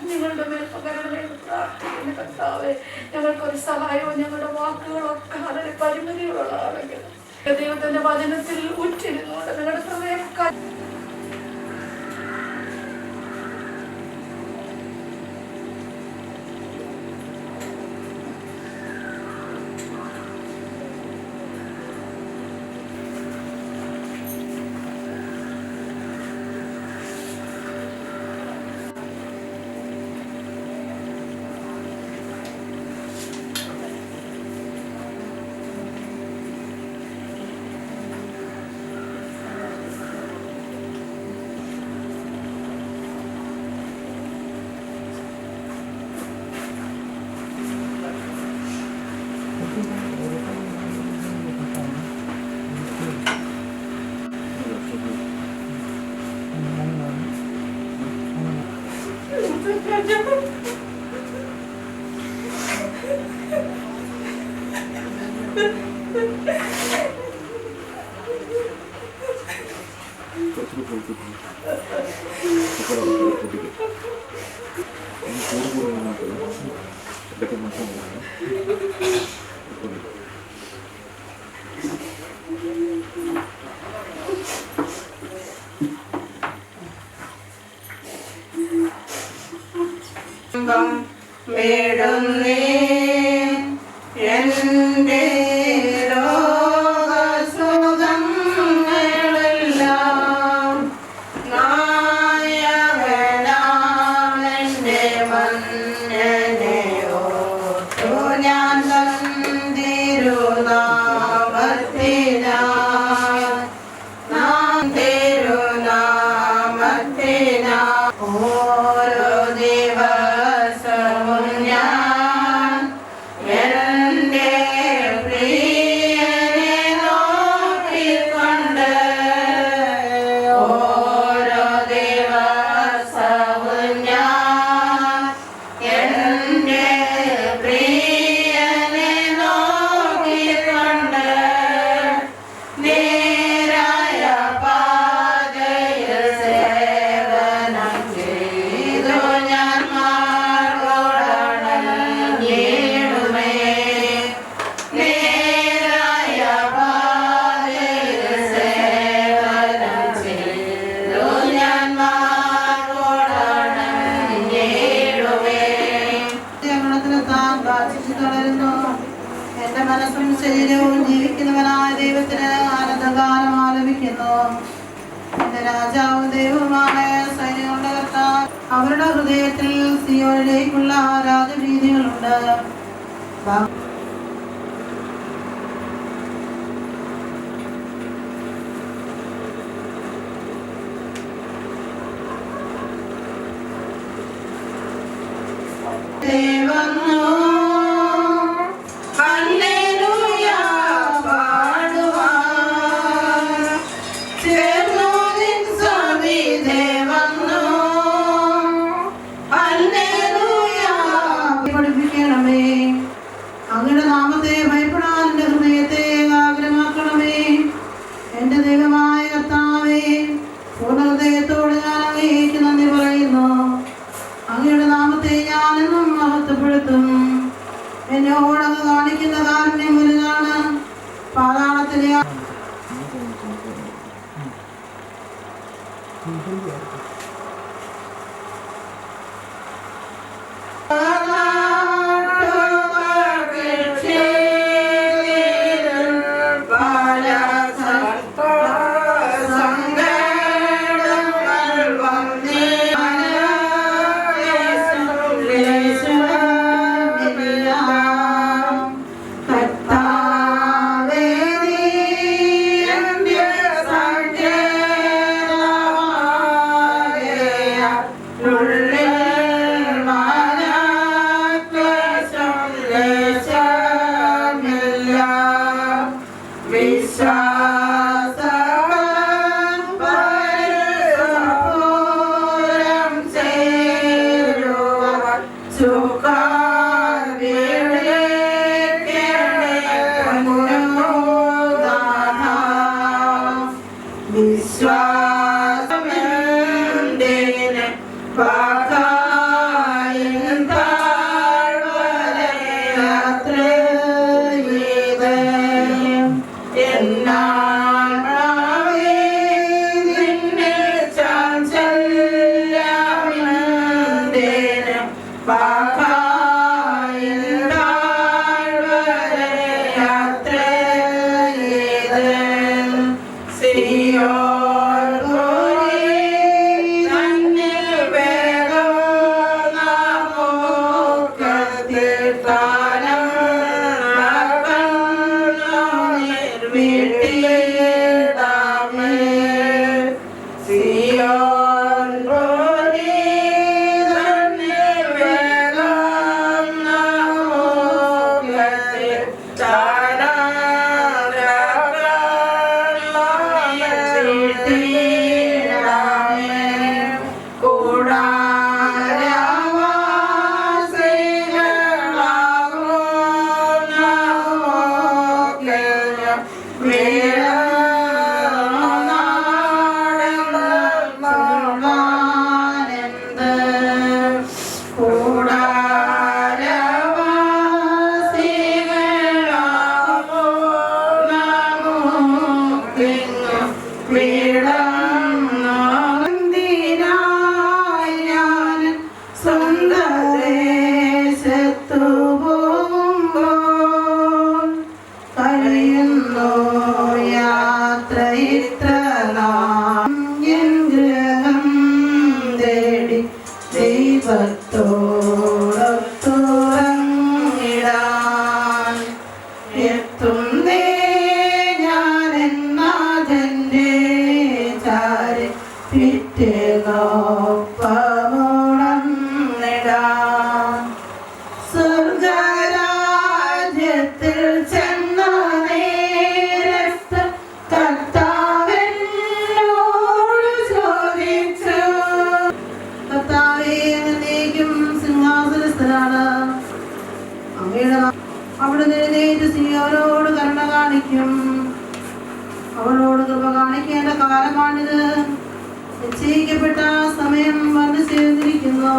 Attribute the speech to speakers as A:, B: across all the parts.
A: നിങ്ങളുടെ മേൽ പകരണമേ പ്രാർത്ഥിക്കുന്ന കർത്താവേ. ഞങ്ങൾക്കൊരു സഹായവും ഞങ്ങളുടെ വാക്കുകളൊക്കെ വളരെ പരിമിതികളുള്ളതാണെങ്കിൽ ദൈവത്തിന്റെ വചനത്തിൽ ഉറ്റിരുന്നുകൊണ്ട് നിങ്ങളുടെ ഹൃദയം
B: ശരീരവും ജീവിക്കുന്നവനായ ദൈവത്തിന് ആനന്ദഗാനം ആലപിക്കുന്നു. എന്റെ രാജാവും ദൈവവുമായ സൈന്യങ്ങളുടെ കർത്താവ്, അവരുടെ ഹൃദയത്തിൽ സിയോനിലേക്കുള്ള രാജവീതികളുണ്ട്. അങ്ങയുടെ നാമത്തെ ഭയപ്പെടാൻ എന്റെ ഹൃദയത്തെ ആഗ്രഹമാക്കണമേ. എന്റെ ദൈവമായ കർത്താവേ, പൂർണ്ണ ഹൃദയത്തോട് ഞാൻ അങ്ങേക്ക് നന്ദി പറയുന്നു. അങ്ങയുടെ നാമത്തെ ഞാൻ എന്നും മഹത്വപ്പെടുത്തും. എന്നോടങ്ങ് കാണിക്കുന്ന കാരുണ്യം വലുതാണ്. പാതാളത്തിലെ അവിടുന്ന് എഴുന്നേറ്റ് സിയോനോട് കരുണ കാണിക്കും. അവളോട് കൃപ കാണിക്കേണ്ട കാലമാണിത്. നിശ്ചയിക്കപ്പെട്ട സമയം വന്നു ചേർന്നിരിക്കുന്നു.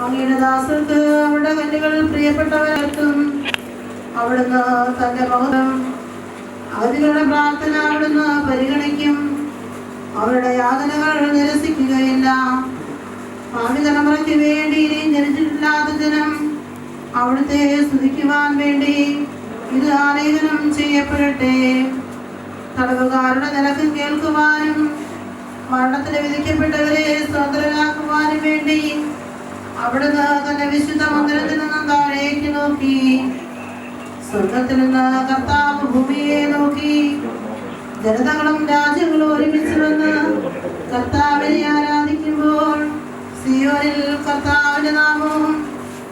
B: അങ്ങയുടെ ദാസർക്ക് അവരുടെ കല്ലുകൾ പ്രിയപ്പെട്ടവരായിട്ടും അവിടുന്ന് തന്റെ മഹത്വം അതികളുടെ പ്രാർത്ഥന അവിടുന്ന് പരിഗണിക്കും. അവരുടെ യാതനകൾ നിരസിക്കുകയില്ല. ഭാവി തലമുറയ്ക്ക് വേണ്ടി ജനിച്ചിട്ടില്ലാത്ത ജനം അവിടുത്തെ സ്തുതിക്കുവാൻ വേണ്ടി ഇത് ആലേഖനം ചെയ്യപ്പെടട്ടെ. തടവുകാരുടെ നിലക്ക് കേൾക്കുവാനും മരണത്തിന് വിധിക്കപ്പെട്ടവരെ സ്വതന്ത്രരാക്കുവാനും വേണ്ടി അവിടുന്ന് തന്റെ വിശുദ്ധ മന്ദിരത്തിൽ നിന്നും താഴേക്ക് നോക്കി. സ്വർഗത്തിൽ നിന്ന് കർത്താവ് ഭൂമിയെ നോക്കി. ജനതകളും രാജ്യങ്ങളും ഒരുമിച്ച് വന്ന് കർത്താവിനെ ആരാധിക്കുമ്പോൾ സിയോനിൽ കർത്താവിന്റെ നാമവും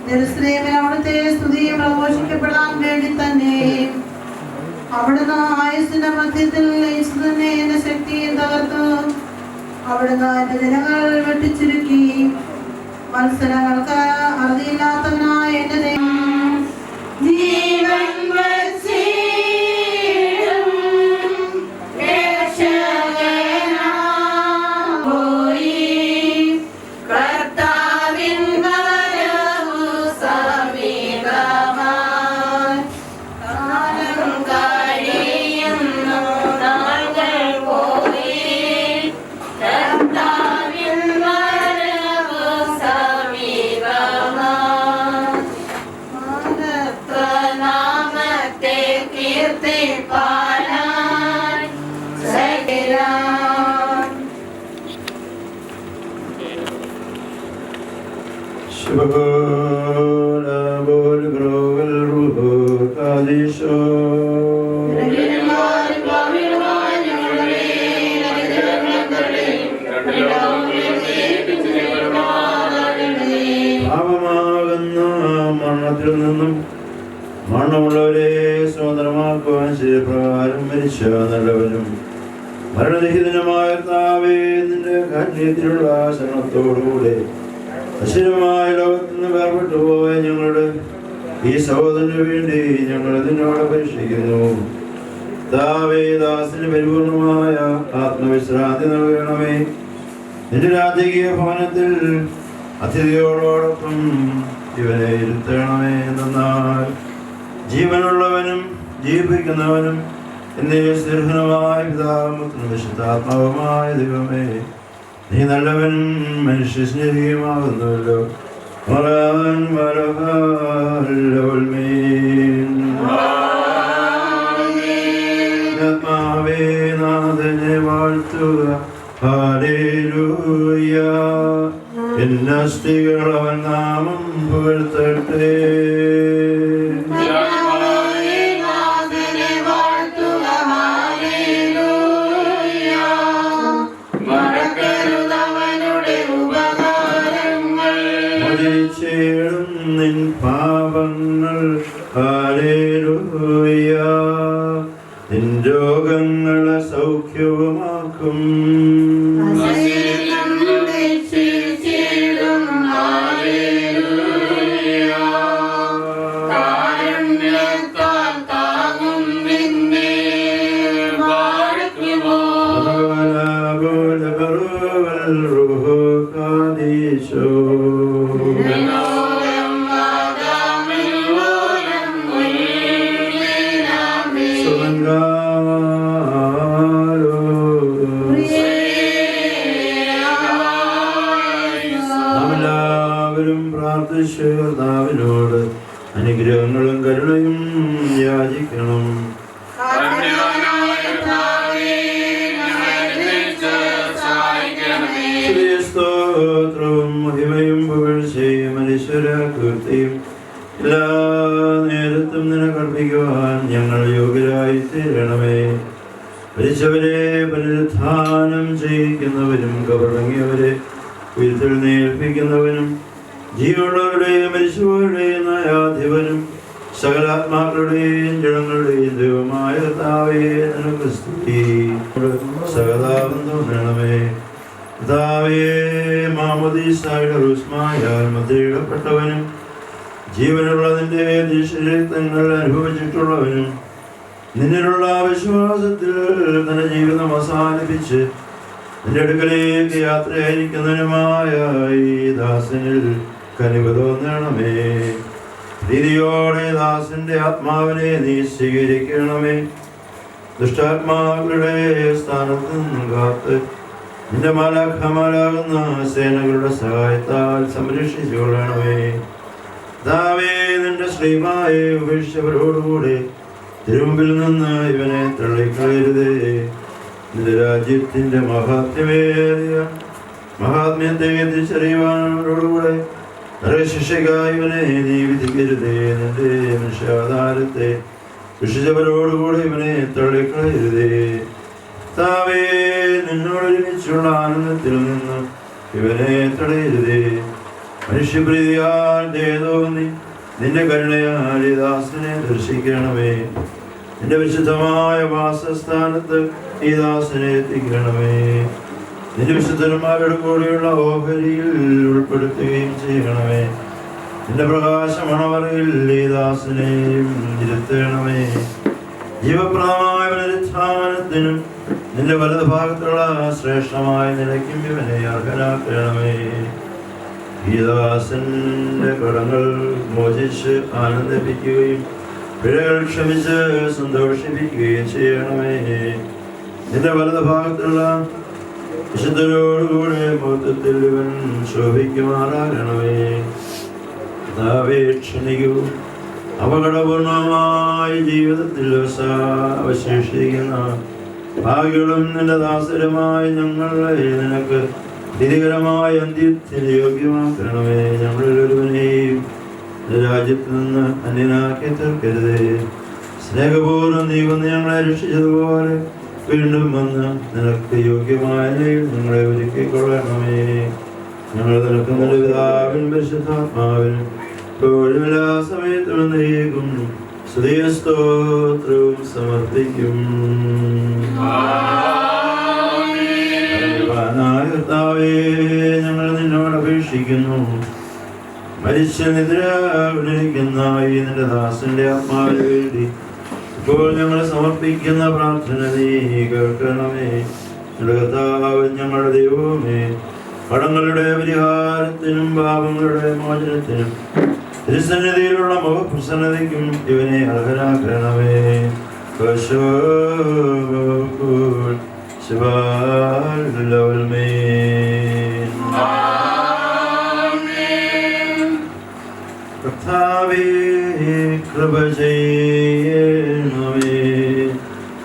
B: ജെറുസലേമിൽ അവിടുത്തെ സ്തുതിയും പ്രഘോഷിക്കപ്പെടാൻ വേണ്ടി തന്നെ അവിടുന്ന് ആയുസ്സിന്റെ മധ്യത്തിൽ തന്നെ എന്റെ ശക്തിയെ തകർത്തു. അവിടുന്ന് എന്റെ ജനങ്ങൾ വെട്ടിച്ചുരുക്കി. മത്സരങ്ങൾക്ക് അറുതിയില്ലാത്തവനായ എന്റെ ജീവൻ
C: മരണത്തിൽ നിന്നും മരണമുള്ളവരെ സ്വതന്ത്രമാക്കുവാൻ ശരീരപ്രകാരം മരിച്ച നല്ലവനും മരണരഹിതനുമായ കർത്താവേ, നിന്റെ കാരുണ്യത്തിലുള്ള ശരണത്തോടുകൂടെ അശുരമായ ലോകത്തിൽ നിന്ന് വേർപെട്ടു പോയ ഞങ്ങളുടെ ഈ സഹോദരന് വേണ്ടി ഞങ്ങൾ നിന്നോട് അപേക്ഷിക്കുന്നു. കർത്താവേ, ദാസന് പരിപൂർണമായ ആത്മവിശ്രാന്തി നൽകണമേ. നിന്റെ രാജകീയ ഭവനത്തിൽ അതിഥിയോടൊപ്പം ഇവനെ ഇരുത്തണമേ. എന്നാൽ ജീവനുള്ളവനും ജീവിപ്പിക്കുന്നവനും എന്നീ സ്നേഹമായ പിതാവും വിശുദ്ധാത്മാവുമായ ദൈവമേ, നീ നല്ലവൻ മനുഷ്യ സ്നേഹിയുമാകുന്നുവല്ലോ. ആത്മാവേ, നാഥനെ വാഴ്ത്തുക. ഹല്ലേലൂയ. എന്നസ്തികൾ അവൻ നാമം പുകഴ്ത്തട്ടെ. നിൻ പാപങ്ങൾ. ഹല്ലേലൂയ. നിൻ രോഗങ്ങളെ സൗഖ്യവുമാക്കും.
A: കാരുണ്യത്താൽ താങ്ങും നിന്നെ
C: യാചിക്കണം. സ്തോത്രവും മഹിമയും പുകഴ്ചയും അനശ്വര കീർത്തിയും എല്ലാ നേരത്തും നിനക്കർപ്പിക്കുവാൻ ഞങ്ങൾ യോഗ്യരായി തീരണമേ. മരിച്ചവരെ പുനരുത്ഥാനം ചെയ്യിക്കുന്നവനും കബറടങ്ങിയവരെ ഉയർത്തെഴുന്നേൽപ്പിക്കുന്നവനും ജീവനുള്ളവരുടെയും മരിച്ചവരുടെയും ന്യായാധിപനും സകലാത്മാക്കളുടെയും ജനങ്ങളുടെയും ദൈവമായ കർത്താവേ, നിനക്ക് സ്തുതി. സകലാപം തോന്നണമേ. കർത്താവേ, മാമോദീസായുടെ റുസ്മായാൽ മുദ്രയിടപ്പെട്ടവനും ജീവനുള്ളതിൻ്റെ ശരീരങ്ങൾ അനുഭവിച്ചിട്ടുള്ളവനും നിന്നിലുള്ള വിശ്വാസത്തിൽ തന്റെ ജീവിതം അവസാനിപ്പിച്ച് നിന്റെ അടുക്കലേക്ക് യാത്രയായിരിക്കുന്നതിനുമായ ഈ ദാസനിൽ കനിവ് തോന്നണമേ. പ്രീതിയോടെ ദാസന്റെ ആത്മാവിനെ നീ സ്വീകരിക്കണമേ. ദുഷ്ടാത്മാക്കളുടെ സ്ഥാനത്ത് നിന്നും കാത്ത് നിന്റെ മാലാഖമാരാകുന്ന സേനകളുടെ സഹായത്താൽ സംരക്ഷിച്ചു കൊള്ളണമേ. ദാവേ, നിന്റെ ശ്രീമായെ ഉപേക്ഷിച്ചവരോടുകൂടെ തിരുമുമ്പിൽ നിന്ന് ഇവനെ തള്ളിക്കളയരുതേ. നിന്റെ രാജ്യത്തിന്റെ മഹാത്മ്യത്തെ തിരിച്ചറിയുവാനോടുകൂടെ നരകശിക്ഷയ്ക്കായി ഇവനെ നീ വിധിക്കരുതേ. നിന്റെ മനുഷ്യാവതാരത്തെ വിഷിച്ചവരോടുകൂടെ ഇവനെ തള്ളിക്കളയരുതേ. താവേ, നിന്നോടൊരുമിച്ചുള്ള ആനന്ദത്തിൽ നിന്ന് ഇവനെ തടയരുതേ. മനുഷ്യപ്രീതിയാൽ ദയതോന്നി നിന്റെ കരുണയാൽ ഈ ദാസനെ ദർശിക്കണമേ. നിന്റെ വിശുദ്ധമായ വാസസ്ഥാനത്ത് ഈ ദാസനെ എത്തിക്കണമേ. നിന്റെ വിശുദ്ധന്മാരുടെ കൂടെയുള്ള ഓഹരിയിൽ ഉൾപ്പെടുത്തുകയും ചെയ്യണമേ. നിന്റെ പ്രകാശമണവറയിൽ ഈ ദാസനെയും ഇരുത്തണമേ. ജീവപ്രദമായ പുനരുത്ഥാനത്തിനും നിന്റെ വലത് ഭാഗത്തുള്ള ശ്രേഷ്ഠമായ നിലയ്ക്കും ഇവനെ അർഹനാക്കണമേ. ഈ ദാസന്റെ കടങ്ങൾ മോചിച്ച് ആനന്ദിപ്പിക്കുകയും പിഴകൾ ക്ഷമിച്ച് സന്തോഷിപ്പിക്കുകയും ചെയ്യണമേ. നിന്റെ വലത് ഭാഗത്തുള്ള വിശുദ്ധരോടുകൂടെ മൊത്തത്തിൽ ഇവൻ ശോഭിക്കുമാറാകണമേ. ക്ഷണികൂ അപകടപൂർണമായ ജീവിതത്തിൽ അവശേഷിക്കുന്ന ഭാഗ്യങ്ങളും നിന്റെ ദാസരുമായി ഞങ്ങളെ നിനക്ക് സ്ഥിതികരമായ അന്ത്യത്തിന് യോഗ്യമാക്കണമേ. ഞങ്ങളിലൊരുവനെയും രാജ്യത്ത് നിന്ന് അന്യനാക്കി തീർക്കരുതേ. സ്നേഹപൂർവ്വം നീ വന്ന് ഞങ്ങളെ രക്ഷിച്ചതുപോലെ വീണ്ടും വന്ന് നിനക്ക് യോഗ്യമായ ഞങ്ങളെ ഒരുക്കിക്കൊള്ളണമേ. ഞങ്ങൾ നിനക്ക് നിന്റെ പിതാവിനും പരിശുദ്ധാത്മാവിനും ഇപ്പോഴും എല്ലാ സമയത്തും എന്നേക്കും സ്തുതിയും സ്തോത്രവും സമർപ്പിക്കും. കർത്താവേ, ഞങ്ങൾ നിന്നോട് അപേക്ഷിക്കുന്നു. മരിച്ച നിദ്രയിലിരിക്കുന്ന ഈ നിന്റെ ദാസന്റെ ആത്മാവിന് വേണ്ടി ഇപ്പോൾ ഞങ്ങൾ സമർപ്പിക്കുന്ന പ്രാർത്ഥന നീ കേൾക്കണമേ. കർത്താവ്, ഞങ്ങളുടെ ദൈവമേ, കടങ്ങളുടെ പരിഹാരത്തിനും പാപങ്ങളുടെ മോചനത്തിനും തിരുസന്നിധിയിലുള്ള മുഖപ്രസന്നതയ്ക്കും ഇവനെ അർഹനാക്കണമേ. കർത്താവേ, കൃപ ചെയ്യണമേ.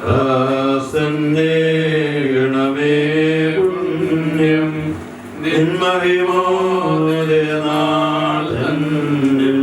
C: ദാസന്നേകണമേ പുണ്യം നിന്മഹിമോദയനാഥനിൽ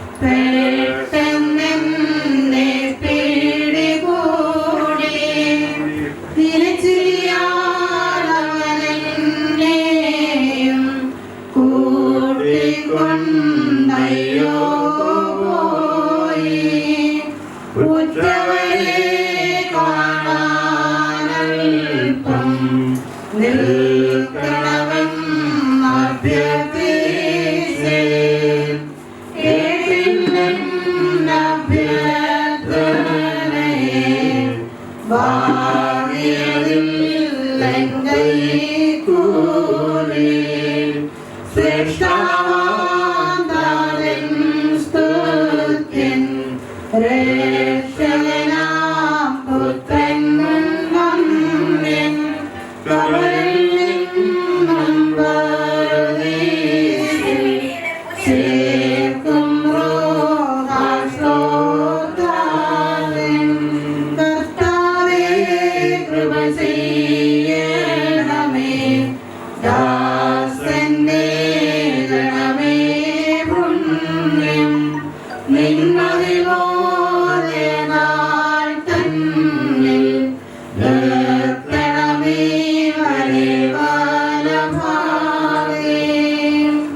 B: പെട്ട രക്ഷകനാം പുത്രൻ വന്ദ്യൻ കവലിൽ നിന്നും പരദീസിൽ ചേർക്കും റോഹാസ്തോത്രൻ. കർത്താവേ കൃപ ചെയ്യണമേ, ദാസന്റെ ഗണമേ പുണ്യം. നിന്നതിപോലെ നാൾ തന്നിൽ നിർത്തണമേ വരവാലഭാവേ.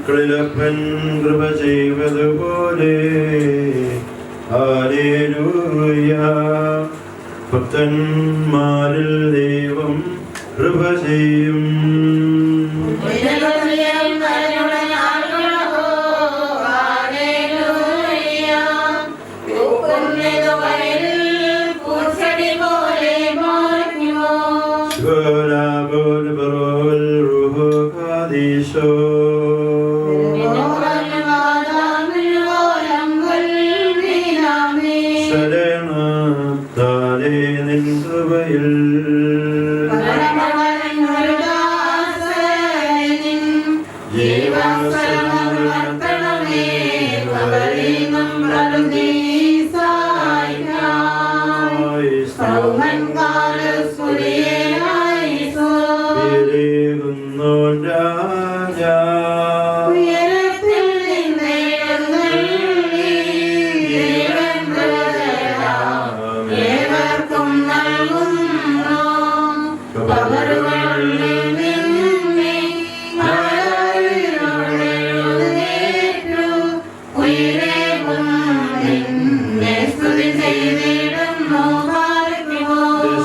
C: കളിലപ്പൻ കൃപ ചെയ്വതുപോലെ ഹല്ലേലൂയ. ഭക്തന്മാരിൽ ദൈവം കൃപ ചെയ്യും. ശരണത്താലേ നിൻ കൃപയിൽ രാജാ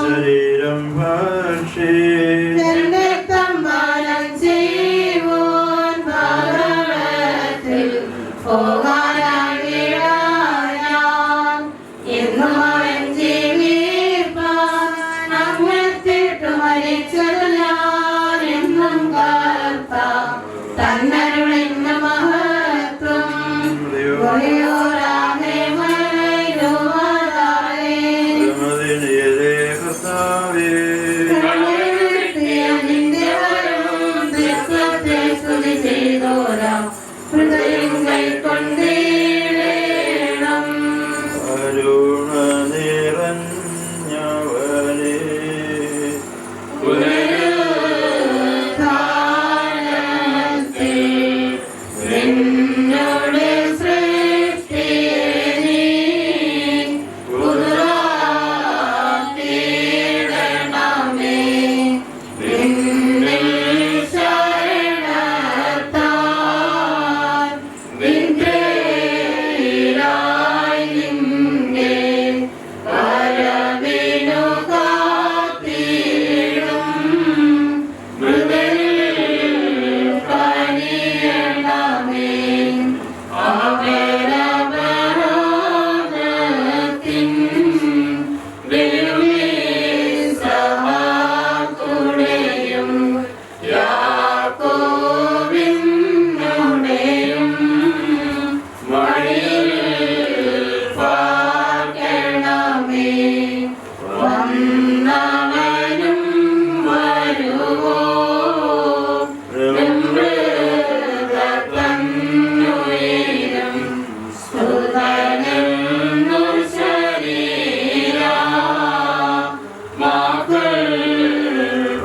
C: ശരീരം ഭാഷേ
B: തന്നരുളിന്ന മഹത്വം ഹൃദയം കൈക്കൊണ്ടേണം.
C: അരുണ നിറഞ്ഞവനേ
B: നിന്നോട് സൃഷ്ടിയെ പുതുതാക്കിയിടണമേ. നിന്നിൽ ശരണത്താൽ നിദ്രയിലായി നിന്നെ വരവിനു കാത്തിടും. മൃദുൽ കനിയണമേ, അപരപരാഗത്തിൻ സഹാകുടയും യാക്കോബിനുടയും മടിയിൽ പാർക്കണമേ. വന്നവനും വരുവോ തന്നുയരും സുതനെന്നു ശരീരാ മകൾ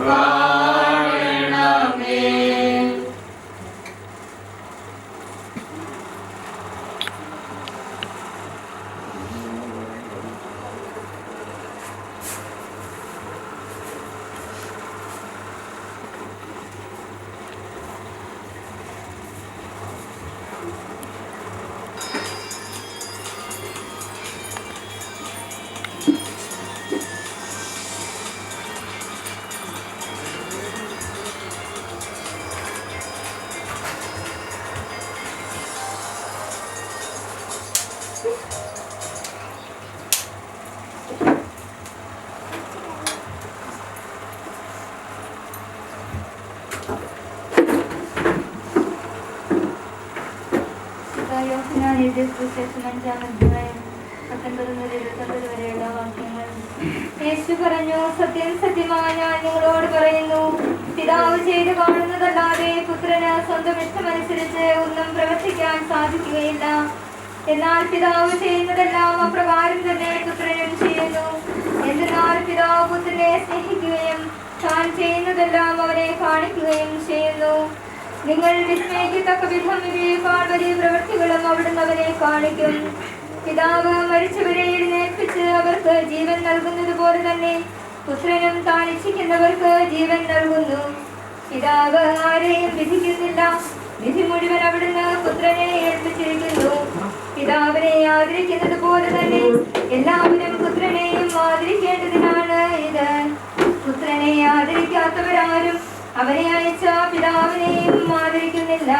B: പാടണമേ.
D: യോഹന്നാൻ എഴുതിയ സുവിശേഷം 5-ാം അധ്യായം 19 വരെയുള്ള വാക്യങ്ങൾ. യേശു പറഞ്ഞു, സത്യം സത്യമായി ഞാൻ നിങ്ങളോട് പറയുന്നു, പിതാവ് ചെയ്ത് കാണുന്നതല്ലാതെ പുത്രന് സ്വന്തം ഇഷ്ടമനുസരിച്ച് ഒന്നും പ്രവർത്തിക്കാൻ സാധിക്കുകയില്ല. എന്നാൽ പിതാവ് ചെയ്യുന്നതെല്ലാം അപ്രകാരം തന്നെ പുത്രനും ചെയ്യുന്നു. എന്തെന്നാൽ പിതാവ് പുത്രനെ സ്നേഹിക്കുകയും താൻ ചെയ്യുന്നതെല്ലാം അവനെ കാണിക്കുകയും ചെയ്യുന്നു. നിങ്ങൾ വിസ്മയിക്കത്തക്ക വിധം ഇവയേക്കാൾ വലിയ പ്രവൃത്തികളും അവിടുന്ന് അവനെ കാണിക്കും. പിതാവ് മരിച്ചവരെ എഴുന്നേൽപ്പിച്ച് അവർക്ക് ജീവൻ നൽകുന്നത് പോലെ തന്നെ പുത്രനും താൻ ഇച്ഛിക്കുന്നവർക്ക് ജീവൻ നൽകുന്നു. പിതാവ് ആരെയും വിധിക്കുന്നില്ല, വിധി മുഴുവൻ അവിടുന്ന് പുത്രനെ ഏൽപ്പിച്ചിരിക്കുന്നു. പിതാവിനെ ആദരിക്കുന്നത് പോലെ തന്നെ എല്ലാവരും പുത്രനെയും ആദരിക്കേണ്ടതിനാണ് ഇത്. പുത്രനെ ആദരിക്കാത്തവരാരും അവനെ അയച്ച പിതാവിനെയും ആദരിക്കുന്നില്ല.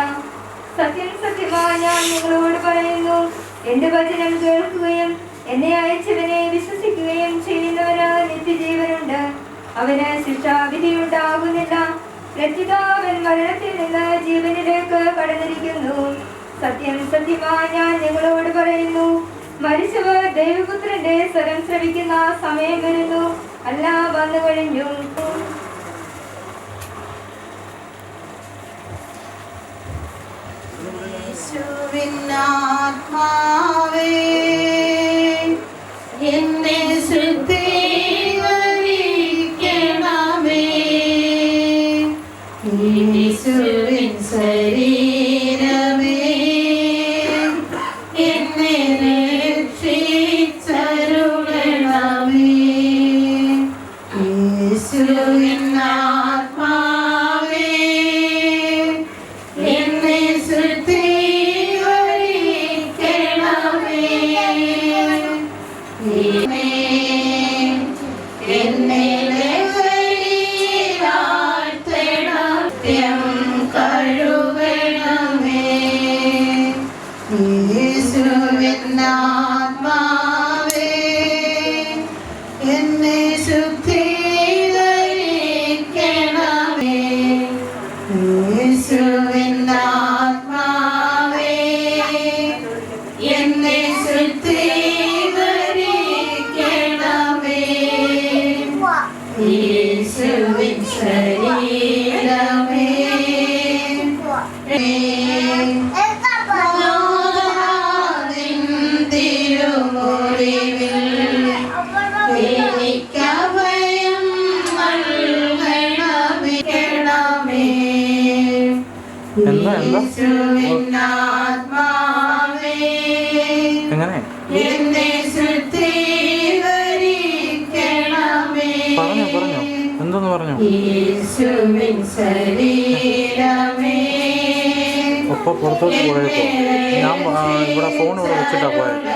D: സത്യം സത്യമായി ഞാൻ നിങ്ങളോട് പറയുന്നു, എന്റെ വചനം കേൾക്കുകയും എന്നെ അയച്ചവനെ വിശ്വസിക്കുകയും ചെയ്യുന്നവന് നിത്യജീവനുണ്ട്, അവന് ശിക്ഷാവിധി ഉണ്ടാകുന്നില്ല. രക്ഷിതാവൻ മരണത്തിൽ നിന്ന് ജീവനിലേക്ക് കടന്നിരിക്കുന്നു. സത്യം സത്യമായി ഞാൻ നിങ്ങളോട് പറയുന്നു, മരിച്ചവർ ദൈവപുത്രന്റെ സ്വരം ശ്രവിക്കുന്ന സമയം വരുന്നു, അല്ല വന്നു കഴിഞ്ഞു.
B: യേശുവിനാത്മാവേ എന്നെ ശുദ്ധീകരിക്കണമേ. യേശുവിൻ ശരീരമേ എന്നെ രക്ഷിച്ചരുളണമേ. യേശുവിൻ ആത്മാവേ എന്നെ ശുദ്ധീകരിക്കണമേ. എന്നെ ലഹരിയിലാഴ്ത്തണം, കഴുകണമേ. യേശുവിൻ ആത്മാവേ എന്നെ ശുദ്ധീകരിക്കണമേ. യേശുവിൻ ആത്മാവേ എന്നെ ശുദ്ധീകരിക്കണമേ. യേശുവിൻ ശരീരമേ നാഥനിൻ തിരുമുറിവിൽ എനിക്കഭയം നൽകണമേ. യേശുവിൻ ആത്മാവേ എന്നെ ശുദ്ധീകരിക്കണമേ.
E: എന്തെന്ന് പറഞ്ഞു?
B: യേശുവിൻ ശരീരമേ
E: ഒപ്പം പുറത്തോട്ട് പോയേക്കോ. ഞാൻ ഇവിടെ ഫോൺ ഇവിടെ വെച്ചിട്ടാ പോയത്.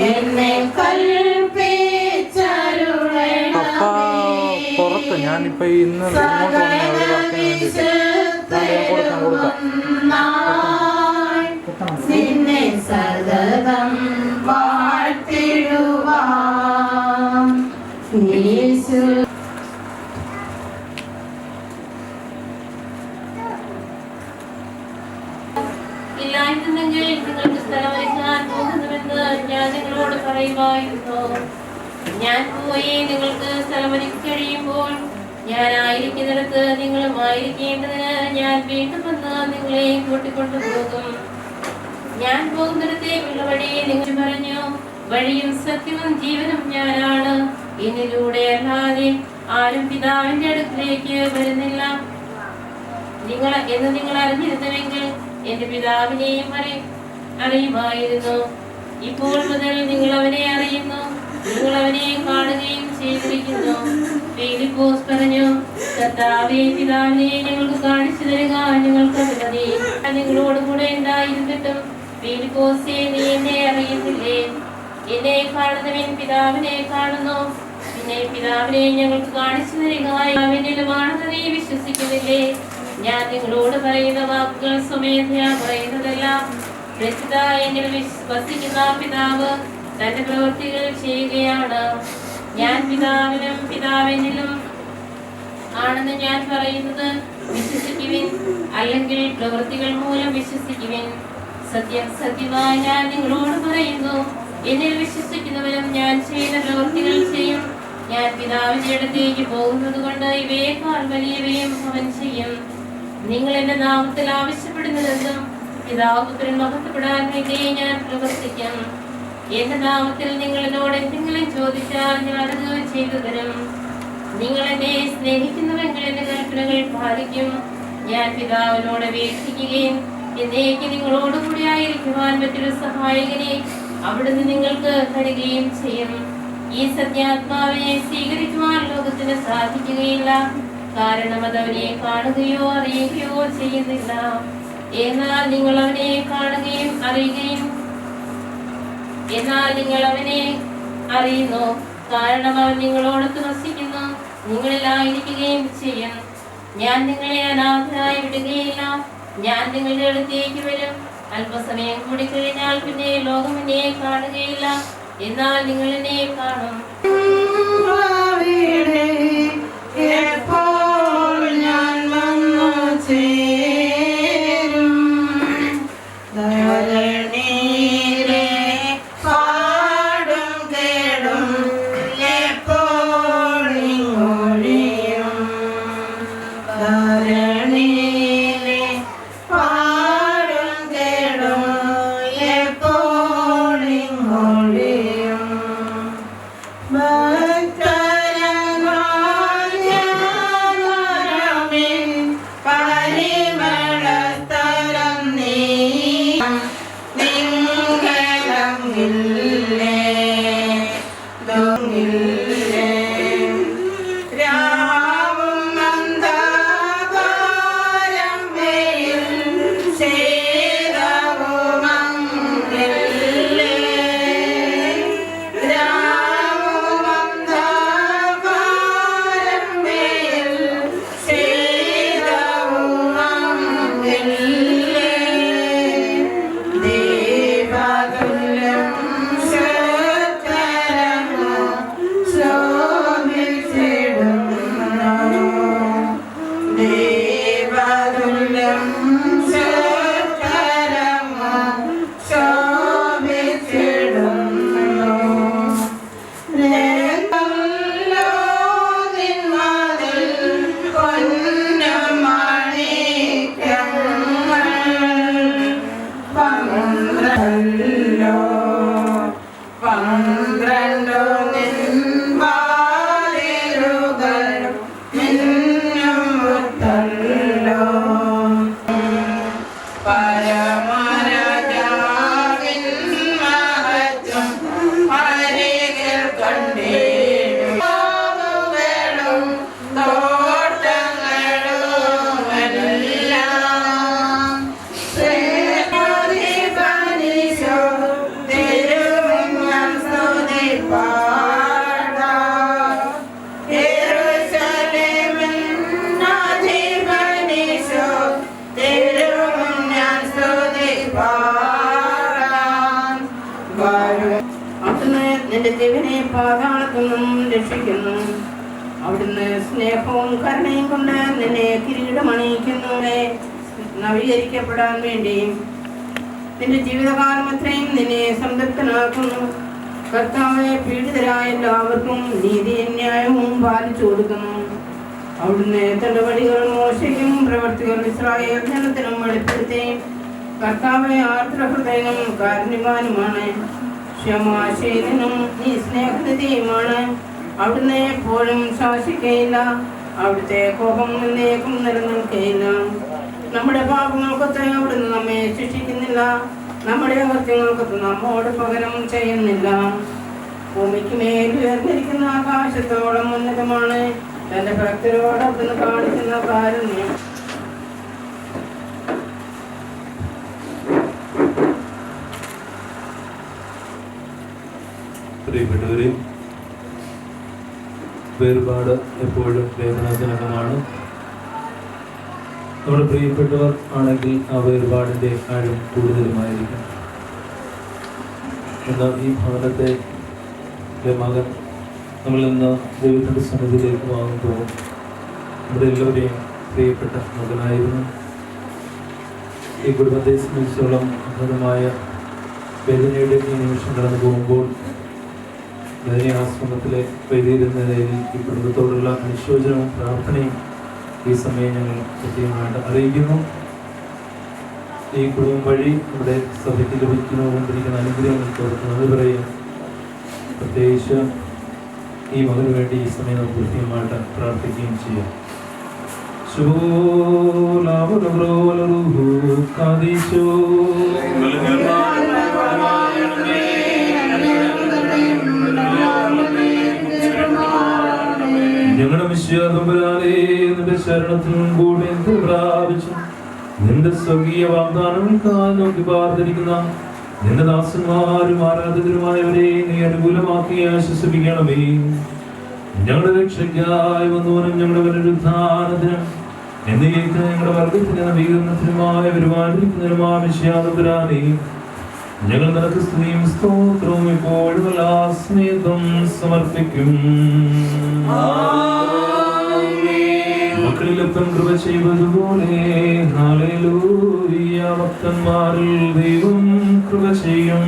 B: എന്നെ
E: പപ്പ പുറത്ത് ഞാനിപ്പോ ഇന്ന് ഇങ്ങോട്ട് വന്നേ ഒരു വർക്കിന് വേണ്ടിയിട്ട്. കൊടുക്കാം
B: നിന്നെ സതതം വാഴ്ത്തിടുവാൻ യേശു.
F: ഇല്ലായിരുന്നെങ്കിൽ നിങ്ങൾക്ക് സ്ഥലമൊരുക്കാൻ പോകുന്നുവെന്ന് ഞാൻ നിങ്ങളോട് പറയുമായിരുന്നു. ഞാൻ പോയി നിങ്ങൾക്ക് സ്ഥലമൊരുക്കി കഴിയുമ്പോൾ ഞാനായിരിക്കുന്നിടത്ത് നിങ്ങളും ആയിരിക്കേണ്ടതിന് ഞാൻ വീണ്ടും വന്ന് നിങ്ങളെ കൂട്ടിക്കൊണ്ടുപോകും. ഞാൻ പോകുന്നിടത്തേക്കുള്ള വഴി നിങ്ങൾ പറഞ്ഞു, വഴിയും സത്യവും ജീവനും ഞാനാണ്, എന്നിലൂടെ അല്ലാതെ ആരും പിതാവിന്റെ അടുക്കിലേക്ക് വരുന്നില്ല. നിങ്ങൾ അറിഞ്ഞിരുന്നുവെങ്കിൽ എന്റെ പിതാവിനെയും അറിയുമായിരുന്നു. ഇപ്പോൾ മുതൽ നിങ്ങൾ അവനെ അറിയുന്നു, നിങ്ങൾ അവനെ കാണുകയും ചെയ്തിരിക്കുന്നു. ഫിലിപ്പോസ് പറഞ്ഞു, കർത്താവേ, പിതാവിനെ ഞങ്ങൾക്ക് കാണിച്ചു തരിക, ഞങ്ങൾക്ക് മതി. നിങ്ങളോട് കൂടെ ഉണ്ടായിരുന്നിട്ടും ഫിലിപ്പോസേ, നീ എന്നെ അറിയുന്നില്ലേ? എന്നെ കാണുന്നവൻ പിതാവിനെ കാണുന്നു. പിന്നെ പിതാവിനെ ഞങ്ങൾക്ക് കാണിച്ചു തരിക എന്നിലുമാണെന്ന് നീ വിശ്വസിക്കുന്നില്ലേ? ഞാൻ നിങ്ങളോട് പറയുന്ന വാക്കുകൾ സ്വമേധയാ പറയുന്നതെല്ലാം പ്രസിദ്ധ എന്നിൽ വസിക്കുന്ന പിതാവ് തന്റെ പ്രവൃത്തികൾ ചെയ്യുകയാണ്. ഞാൻ പിതാവിനും പിതാവിനിലും ആണെന്ന് ഞാൻ പറയുന്നത് വിശ്വസിക്കുവിൻ, അല്ലെങ്കിൽ പ്രവൃത്തികൾ മൂലം വിശ്വസിക്കുവിൻ. സത്യം സത്യമായി ഞാൻ നിങ്ങളോട് പറയുന്നു, എന്നിൽ വിശ്വസിക്കുന്നവരും ഞാൻ ചെയ്യുന്ന പ്രവൃത്തികൾ ചെയ്യും. ഞാൻ പിതാവിന്റെ അടുത്തേക്ക് പോകുന്നത് കൊണ്ട് ഇവയേക്കാൾ വലിയവയും അവൻ ചെയ്യും. നിങ്ങൾ എന്റെ നാമത്തിൽ ആവശ്യപ്പെടുന്നതെന്തും പിതാവ് പുത്രൻ മഹത്വപ്പെടാൻ വേണ്ടി ഞാൻ പ്രവർത്തിക്കും. എന്റെ നാമത്തിൽ നിങ്ങൾ എന്നോട് എന്തെങ്കിലും ചോദിച്ചാൽ ഞാനത് ചെയ്തു തരും. നിങ്ങൾ എന്നെ സ്നേഹിക്കുന്നുവെങ്കിൽ എന്റെ കൽപ്പനകൾ പാലിക്കും. ഞാൻ പിതാവിനോട് അപേക്ഷിക്കുകയും എന്നേക്ക് നിങ്ങളോടുകൂടി ആയിരിക്കുവാൻ മറ്റൊരു സഹായകനെ അവിടുന്ന് നിങ്ങൾക്ക് തരികയും ചെയ്യും. ഈ സത്യാത്മാവിനെ സ്വീകരിക്കുവാൻ ലോകത്തിന് സാധിക്കുകയില്ല, കാരണം അത് അവനെ കാണുകയോ അറിയുകയോ ചെയ്യുന്നില്ല. എന്നാൽ നിങ്ങൾ അവനെ കാണുകയും അറിയുന്നു, കാരണം അവൻ നിങ്ങളോടൊത്ത് വസിക്കുന്നു, നിങ്ങളിലായിരിക്കുകയും ചെയ്യും. ഞാൻ നിങ്ങളെ അനാഥരായി വിടുകയില്ല, ഞാൻ നിങ്ങളുടെ അടുത്തേക്ക് വരും. അല്പസമയം കൂടി കഴിഞ്ഞാൽ പിന്നെ ലോകം എന്നെ കാണുകയില്ല, എന്നാൽ നിങ്ങൾ എന്നെ കാണും.
B: എപ്പോൾ ഞാൻ വന്നു ചേരും ധരണീരെ പാടും കേടും എപ്പോൾ ഇങ്ങൊഴിയും ധരണീരെ പാടും കേടും എപ്പോൾ ഇങ്ങൊഴിയും പരിമളസ്ഥലം നീ നിങ്ങളങ്ങില്ലേ ദൊങ്ങില്ലേ രാവും അന്ധകാരം വെയിൽ ശീതവുമങ്ങില്ലേ രാവും അന്ധകാരം വെയിൽ ശീതവുമങ്ങില്ലേ ദീപതുല്യം ശുദ്ധരമോ ശോഭിച്ചിടുന്നു ദീപതുല്യം ശുദ്ധരമോ ശോഭിച്ചിടുന്നു രേഖല്ലോ നിന്മതിൽ പൊന്നമാണിക്യങ്ങൾ പന്ത്രണ്ടോ നിൻവാതിലുകൾ മിന്നും മുത്തല്ലോ പരമരാജാവിൻ മഹത്വം അരികിൽ കണ്ടിടും തോട്ടങ്ങളും എല്ലാം ശ്രീപനിശോ തിരുവിഞ്ഞം സ്തുതി പാടാം യെരൂശലേമിൻ അധിപനിശോ തിരുവിഞ്ഞം സ്തുതി പാടാം വരും അവിടുന്ന് നിന്റെ ജീവനെ പാതാളത്തിൽ നിന്നും രക്ഷിക്കുന്നു. അവിടുന്ന് സ്നേഹവും കരുണയും കൊണ്ട് നിന്നെ കിരീടമണിയിക്കുന്നു. നവീകരിക്കപ്പെടാൻ വേണ്ടി നിന്റെ ജീവിതകാലം അത്രയും നിന്നെ സംതൃപ്തനാക്കുന്നു. കർത്താവെ പീഡിതരായ എല്ലാവർക്കും നീതിയും ന്യായവും പാലിച്ചു കൊടുക്കുന്നു. അവിടുന്ന് തന്റെ വഴികൾ മോശയ്ക്കും പ്രവർത്തികൾ ഇസ്രായേൽ ജനത്തിനും വെളിപ്പെടുത്തി. കർത്താവെ ആർദ്രഹൃദയനും കാരുണ്യവാനുമാണ്, ക്ഷമാശീലനും നീ സ്നേഹനിധിയുമാണ്. അവിടുന്ന് എപ്പോഴും ശാസിക്കയില്ല, അവിടുത്തെ കോപം എന്നേക്കും നിലനിൽക്കയില്ല. നമ്മുടെ പാപങ്ങൾക്കൊത്ത് അവിടുന്ന് നമ്മെ ശിക്ഷിക്കുന്നില്ല, നമ്മുടെ അകൃത്യങ്ങൾക്കൊത്ത് നമ്മോട് പകരം ചെയ്യുന്നില്ല. ഭൂമിക്ക് മേൽ ഉയർന്നിരിക്കുന്ന ആകാശത്തോളം ഉന്നതമാണ് തന്റെ ഭക്തരോട് അവിടുന്ന് കാണിക്കുന്ന കാരുണ്യം.
G: പ്രിയപ്പെട്ടവരെ, വേർപാട് എപ്പോഴും വേദനാജനകമാണ്. നമ്മുടെ പ്രിയപ്പെട്ടവർ ആണെങ്കിൽ ആ വേർപാടിൻ്റെ ആഴം കൂടുതലുമായിരിക്കും. എന്നാൽ ഈ ഭവനത്തെ മകൻ നമ്മളിൽ നിന്ന് ദൈവത്തിൻ്റെ സന്നിധിയിലേക്ക് വാങ്ങുമ്പോൾ നമ്മുടെ എല്ലാവരെയും പ്രിയപ്പെട്ട മകനായിരുന്നു. ഈ കുടുംബത്തെ സംബന്ധിച്ചോളം അഗാധമായ വേദനയുടെ ഈ നിമിഷം കടന്നു പോകുമ്പോൾ വേദനയാശ്രമത്തിലെ വൈദ്യരുന്നതിൽ ഈ കുടുംബത്തോടുള്ള അനുശോചനവും പ്രാർത്ഥനയും ഈ സമയം ഞങ്ങൾ കൃത്യമായിട്ട് അറിയിക്കുന്നു. ഈ കുടുംബം വഴി നമ്മുടെ സഭയ്ക്ക് ലഭിച്ചുകൊണ്ടിരിക്കുന്ന അനുഗ്രഹങ്ങൾക്ക് നന്ദി പറയും. പ്രത്യേകിച്ച് ഈ മകന് വേണ്ടി ഈ സമയം നമുക്ക് കൃത്യമായിട്ട് പ്രാർത്ഥിക്കുകയും ചെയ്യാം. ഞങ്ങളുടെ മിശ്യാതമ്പരാലേ നിന്റെ ശരണത്തിനും കൂടെ പ്രാപിച്ചു നിന്റെ സ്വർഗീയ വാഗ്ദാനങ്ങൾക്കാൽ നോക്കി പ്രാർത്ഥിക്കുന്ന നിന്റെ ദാസന്മാരും ആരാധകരുമായവരെ നീ അനുകൂലമാക്കി ആശ്വസിപ്പിക്കണമേ. ഞങ്ങളുടെ രക്ഷയ്ക്കായി വന്നവനും ഞങ്ങളുടെ പുനരുത്ഥാനത്തിനും എന്നേക്ക് ഞങ്ങളുടെ വർഗത്തിന് നവീകരണത്തിനുമായ വരുമാനിക്കുന്നതിനുമായ മിശ്യാതമ്പരാലേ ഞങ്ങൾ നിനക്ക് സ്തുതിയും സ്തോത്രവും ഇപ്പോഴും എല്ലാ സ്നേഹം സമർപ്പിക്കും. മക്കളിലൊപ്പം കൃപ ചെയ്തതുപോലെ ഹല്ലേലൂയ ഭക്തന്മാരിൽ ദൈവം കൃപ ചെയ്യും.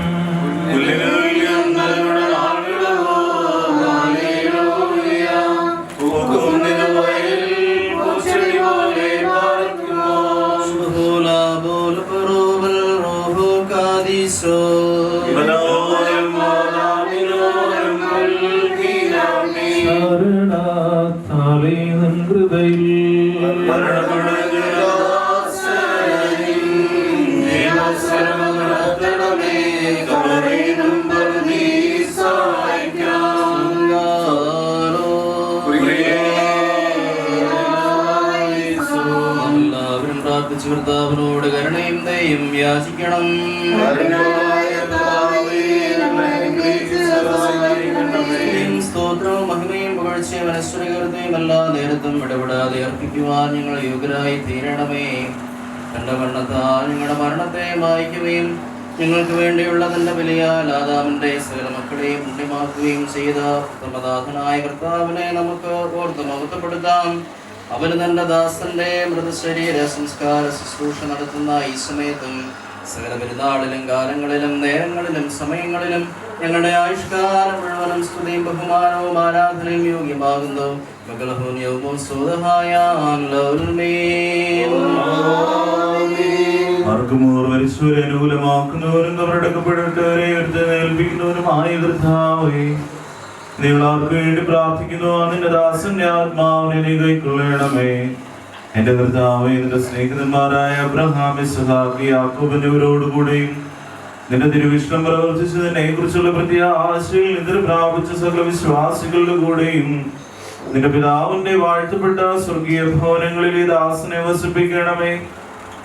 H: കർത്താവിനോട് കരുണയും ദയയും യാചിക്കണം. സ്തോത്രവും മഹിമയും പുകഴ്ചയും മനസ്സുരകൃതയും എല്ലാ നേരത്തും ഇടപെടാതെ അർപ്പിക്കുവാൻ ഞങ്ങൾ യോഗ്യരായി തീരണമേ. തന്റെ മരണത്താൽ ഞങ്ങളുടെ മരണത്തെ മായ്ക്കുകയും ഞങ്ങൾക്ക് വേണ്ടിയുള്ള തന്റെ ബലിയാൽ ആദാമിന്റെ സകല മക്കളെയും പുണ്യമാക്കുകയും ചെയ്ത ഉത്തമനാഥനായ കർത്താവിനെ നമുക്ക് ഓർത്ത് മഹത്വപ്പെടുത്താം. അവന് തന്റെ ദാസന്റെ മൃതശരീര സംസ്കാര ശുശ്രൂഷ നടത്തുന്ന ഈ സമയത്തും സകല പെരുന്നാളിലും കാലങ്ങളിലും നേരങ്ങളിലും സമയങ്ങളിലും ഞങ്ങളുടെ ആയുഷ്കാലം മുഴുവനും സ്തുതിയും ബഹുമാനവും ആരാധനയും യോഗ്യമാകുന്നു.
C: അനുകൂലമാക്കുന്നവരും കബറടക്കപ്പെട്ടവരെ ഏൽപ്പിക്കുന്നവരുമായ കർത്താവേ, നിങ്ങളാർക്ക് വേണ്ടി പ്രാർത്ഥിക്കുന്നു. നിന്റെ ദാസന്റെ ആത്മാവിനെ നീ കൈക്കൊള്ളണമേ. എന്റെ കർത്താവേ, നിന്റെ സ്നേഹിതന്മാരായ അബ്രഹാം, ഇസ്ഹാക്ക്, യാക്കോബ് എന്നിവരോടുകൂടെയും നിന്റെ തിരുവിഷ്ണം പ്രവർത്തിച്ചതിനെ കുറിച്ചുള്ള പ്രത്യാശയിൽ നിദ്ര പ്രാപിച്ച സകല വിശ്വാസികളുടെ കൂടെയും നിന്റെ പിതാവിന്റെ വാഴ്ത്തപ്പെട്ട സ്വർഗീയ ഭവനങ്ങളിൽ ഈ ദാസനെ വസിപ്പിക്കണമേ.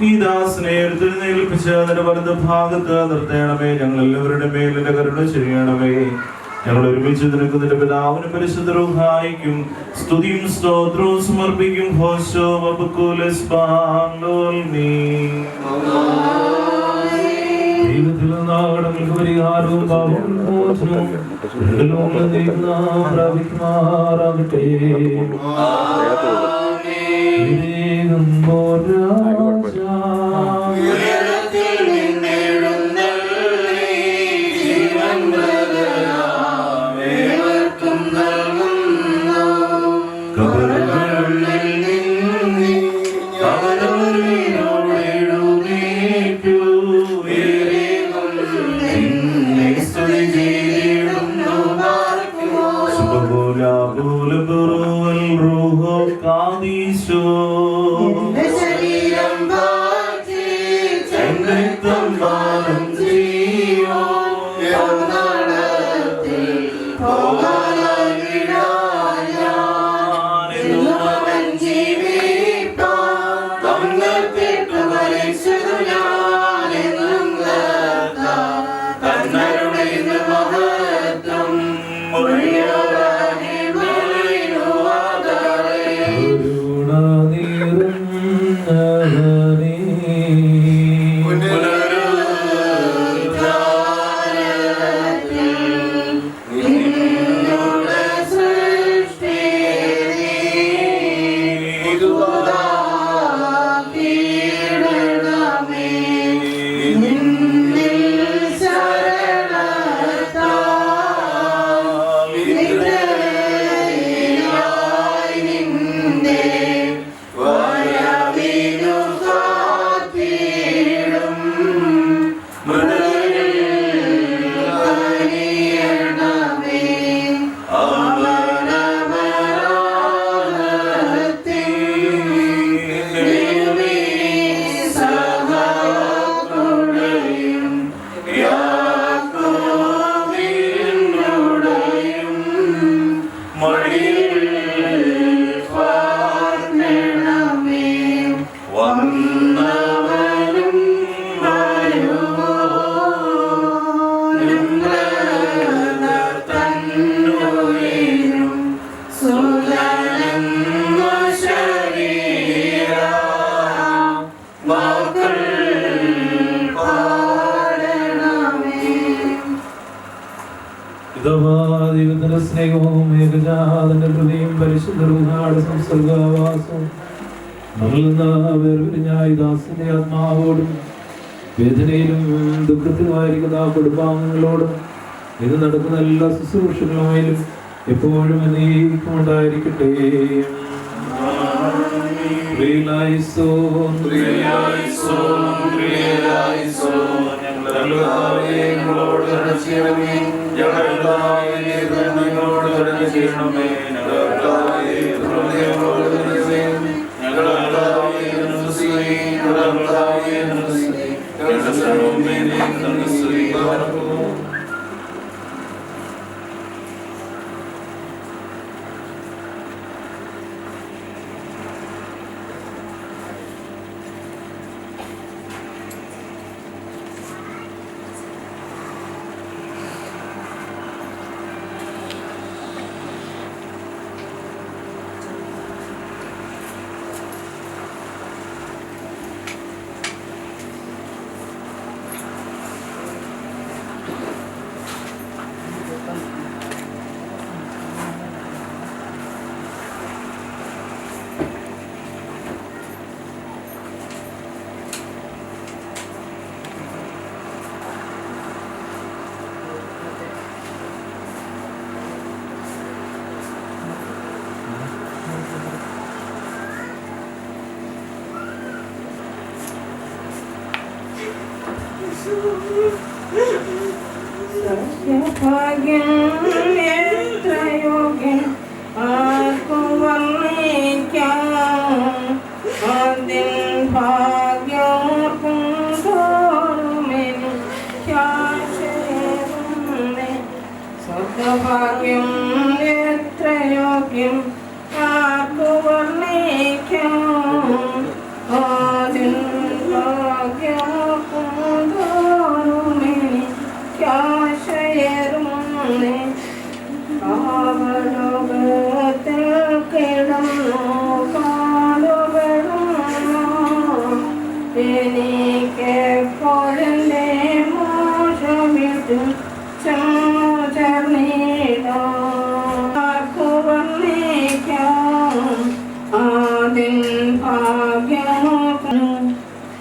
C: ഈ ദാസനെ എഴുന്നേൽപ്പിച്ച് അതിന്റെ വലത് ഭാഗത്ത് നിർത്തണമേ. ഞങ്ങൾ എല്ലാവരുടെ മേലിന്റെ കരുണ ചെയ്യണമേ. ഞങ്ങൾ ഒരുമിച്ച് നിനക്ക് നിന്റെ പിതാവിനും പരിശുദ്ധ റൂഹായിക്കും സ്തുതിയും സ്തോത്രവും സമർപ്പിക്കും. ഹോശോ വബകുലസ് ബാൻഡോൽമി. ദൈവത്തിൽ നാഗടങ്ങൾക്ക് പരിഹാരവും പാപമോചനവും പ്രാപിക്കുമാറാകട്ടെ.
G: ദൈവത്തിന്റെ സ്നേഹവും ഏകജാതന്റെ ഹൃദയം പരിശുദ്ധ സംസർഗാവാസവും വേർപിരിഞ്ഞായി ദാസന്റെ ആത്മാവോടും വേദനയിലും ദുഃഖത്തിലുമായിരിക്കുന്ന ആ കുടുംബാംഗങ്ങളോടും ഇത് നടക്കുന്ന എല്ലാ ശുശ്രൂഷകളുമായാലും എപ്പോഴും എന്നേക്കും ഉണ്ടായിരിക്കട്ടെ.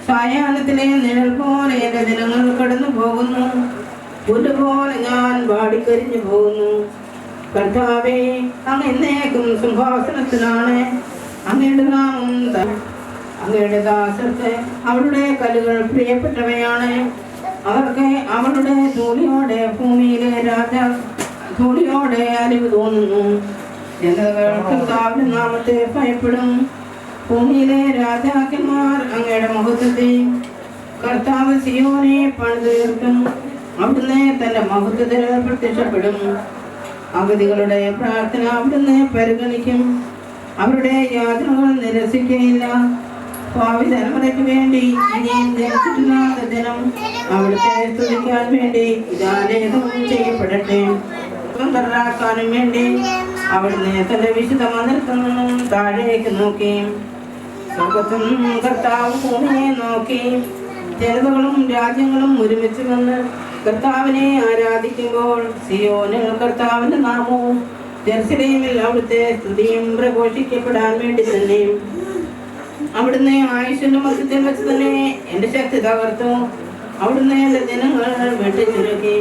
B: സായാഹ്നത്തിലെ നിഴൽ പോലെ എന്റെ ദിനങ്ങൾ കടന്നു പോകുന്നു. പുല്ലുപോലെ ഞാൻ വാടിക്കരിഞ്ഞു പോകുന്നു. കർത്താവേ, അങ്ങ് എന്നേക്കും സിംഹാസനത്തിലാണ്. അങ്ങയുടെ നാമം അങ്ങയുടെ ദാസർക്ക് അവളുടെ കല്ലുകൾ പ്രിയപ്പെട്ടവയാണ്. അവർക്ക് അവളുടെ ധൂളിയോടെ ഭൂമിയിലെ ധൂളിയോടെ അലിവ് തോന്നുന്നു. ജനതകൾ കർത്താവിന്റെ നാമത്തെ ഭയപ്പെടും. ഭൂമിയിലെ രാജാക്കന്മാർ അങ്ങയുടെ മഹത്വത്തെ കർത്താവ് സിയോനെ പണിതീർക്കും. അവിടുന്ന് തന്റെ മഹത്വത്തിൽ പ്രത്യക്ഷപ്പെടും. അഗതികളുടെ പ്രാർത്ഥന അവിടുന്ന് പരിഗണിക്കും. അവരുടെ യാതനകൾ നിരസിക്കുകയില്ല. ഭാവി തലമുറയ്ക്ക് വേണ്ടി ഇനിയും ജനിച്ചിട്ടില്ലാത്ത ദിനം അവിടുത്തെ സ്തുതിക്കാൻ വേണ്ടി ഇതാലേഖം ചെയ്യപ്പെടട്ടെ. സ്വതന്ത്രരാക്കാനും വേണ്ടി അവിടുന്ന് തന്റെ വിശുദ്ധ മന്ദിരത്തിൽ നിന്നും താഴേക്ക് നോക്കി. സ്വർഗത്തും കർത്താവ് ഭൂമിയെ നോക്കി. ജനതകളും രാജ്യങ്ങളും ഒരുമിച്ച് വന്ന് കർത്താവിനെ ആരാധിക്കുമ്പോൾ സിയോനിൽ കർത്താവിന്റെ നാമവും ജെറുസലേമിൽ അവിടുത്തെ സ്തുതിയും പ്രഘോഷിക്കപ്പെടാൻ വേണ്ടി തന്നെ അവിടുന്ന് ആയുഷിന്റെ മധ്യത്തിൽ വെച്ച് തന്നെ എന്റെ ശക്തി തകർത്തു. അവിടുന്ന് എന്റെ ദിനങ്ങൾ വെട്ടിച്ചുരുക്കി.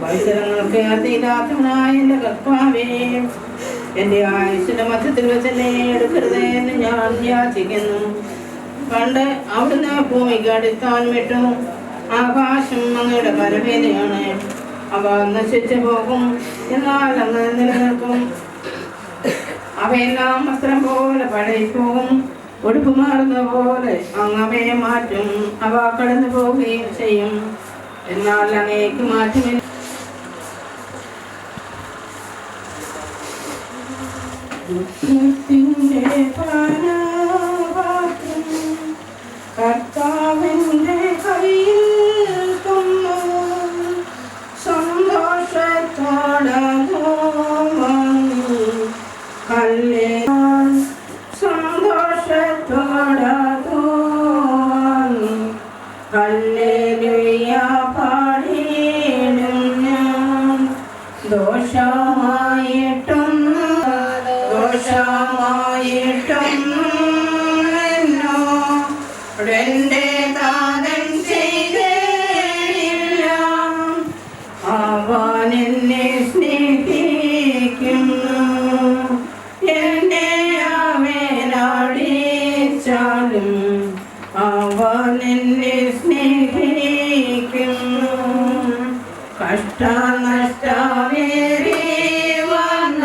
B: വത്സരങ്ങൾക്ക് അതിരാത്തവനായ എന്റെ കർത്താവേ, എന്റെ ആയുഷിന്റെ മധ്യത്തിൽ വെച്ച് എന്നെ എടുക്കരുത് എന്ന് ഞാൻ യാചിക്കുന്നു. പണ്ട് അവിടുന്ന് ഭൂമിക്ക് അടിസ്ഥാനം ഇട്ടു. ആകാശം അങ്ങയുടെ കരവേലയാണ്. അവ നശിച്ചു പോകും, എന്നാൽ അങ്ങ് നിലനിൽക്കും. അവയെല്ലാം വസ്ത്രം പോലെ പഴയിപ്പോകും, ഉടുപ്പ് മാറുന്ന പോലെ അങ്ങ് അവയെ മാറ്റും. അവ കടന്നു പോവുകയും ചെയ്യും, എന്നാൽ അങ്ങേക്ക് മാറ്റമില്ല. കർത്താവിന്റെ കയ്യിൽ തന്നു സന്തോഷത്തോടെ സന്തോഷത്തോടെ ഹല്ലേലൂയ പാടിയിടും ഞാൻ. ദോഷമായിട്ടൊന്നെന്റെ താതൻ ചെയ്തില്ല. അവൻ എന്നെ സ്നേഹിക്കുന്നു. എന്നെ അവനടിച്ചാലും അവൻ എന്നെ സ്നേഹിക്കുന്നു. കഷ്ടനഷ്ടമേറി വന്ന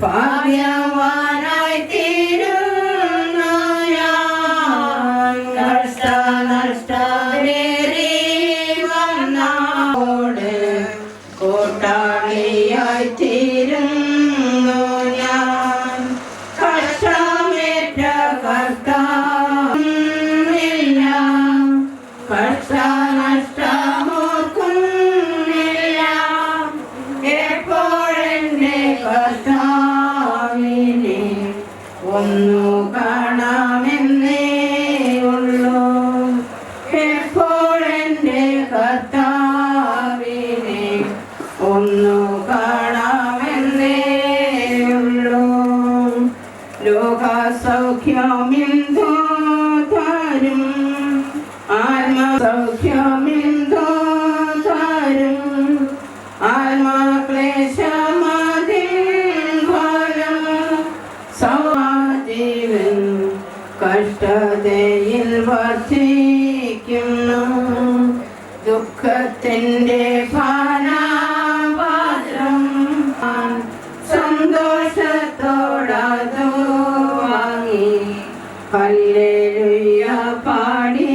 B: ഭാഗ്യവാനായി തീരുന്നു ഞാൻ. കഷ്ടനഷ്ടമേറി വന്ന കൂട്ടാളിയായി തീരുന്നു ഞാൻ. കഷ്ടമേറ്റ കർത്താവില്ല, കഷ്ടനഷ്ടമോർക്കുന്നില്ല. എപ്പോഴെന്റെ കർത്താവിനെ ഒന്നു കാണാമെന്നേ ഉള്ളൂ. എപ്പോഴെന്റെ കർത്താവിനെ ഒന്നു കാണാമെന്നേ ഉള്ളൂ. ലോകസൗഖ്യമെന്തോ തരും, ആത്മസൗഖ്യമെന്തോ തരും. ആത്മക്ലേശമതിൻ ഫലം സൗജീവൻ കഷ്ടതയിൽ വർദ്ധിക്കുന്നു. ദുഃഖത്തിന്റെ പാനപാത്രം സന്തോഷത്തോടതു വാങ്ങി ഹല്ലേലൂയ പാടി.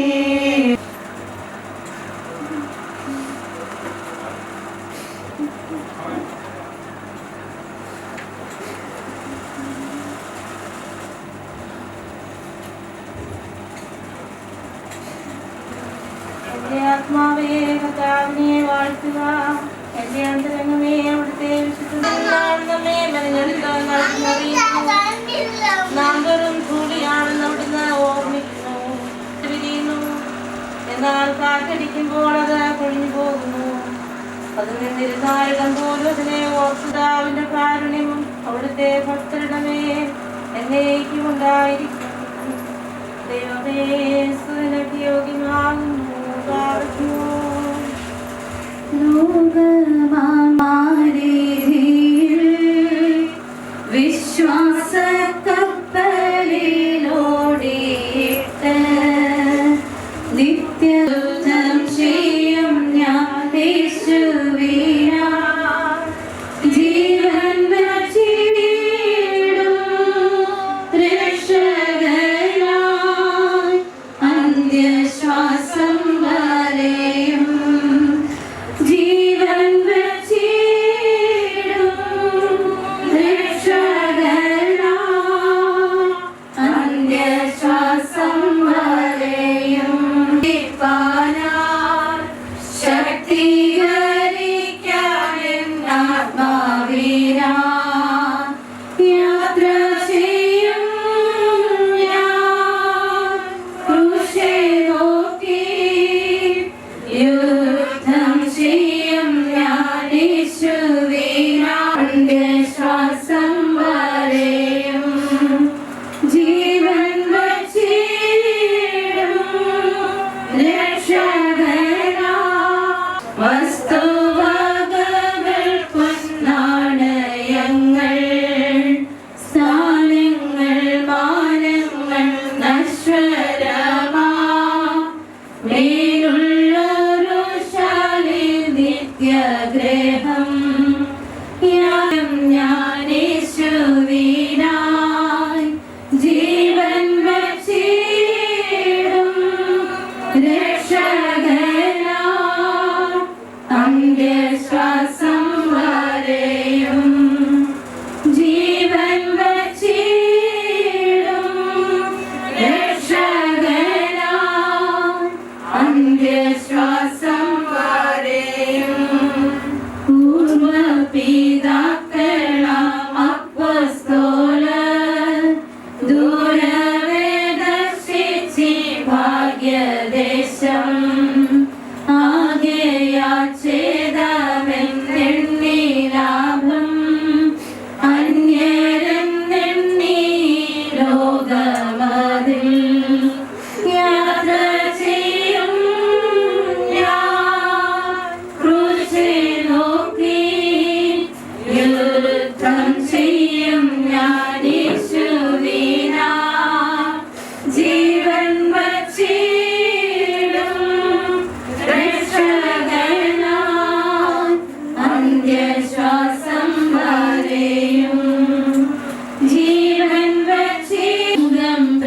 F: എന്റെ ആത്മാവേ കർത്താവിനെ വാഴ്ത്തുക. എന്റെ അന്തരംഗമേ അവിടുത്തെ വിശുദ്ധമേ മെനഞ്ഞെടുത്ത് നാം വെറും ധൂളിയാണെന്ന് അവിടുന്ന് ഓർമ്മിക്കുന്നു, വിരിയുന്നു. എന്നാൽ കാറ്റടിക്കുമ്പോൾ അത് കൊഴിഞ്ഞു പോകുന്നു. അത് നിന്നിരുന്നായിടം പോലും അതിനെ ഓർത്തുതാവിന്റെ കാരുണ്യം അവിടുത്തെ ഭക്തരുടെ മേൽ എന്നേക്കും ഉണ്ടായിരിക്കും. ദൈവമേ സുനിനക്ക് യോഗ്യമാകുന്നു.
I: വിശ്വാസ കപ്പലിലോടിയിട്ട് നിത്യം ചെയ്യും ഞാൻ യേശുവിനാ ജീവൻ വച്ചിടും രക്ഷകനായി അന്ത്യശ്വാസം വരെയും ജീവൻ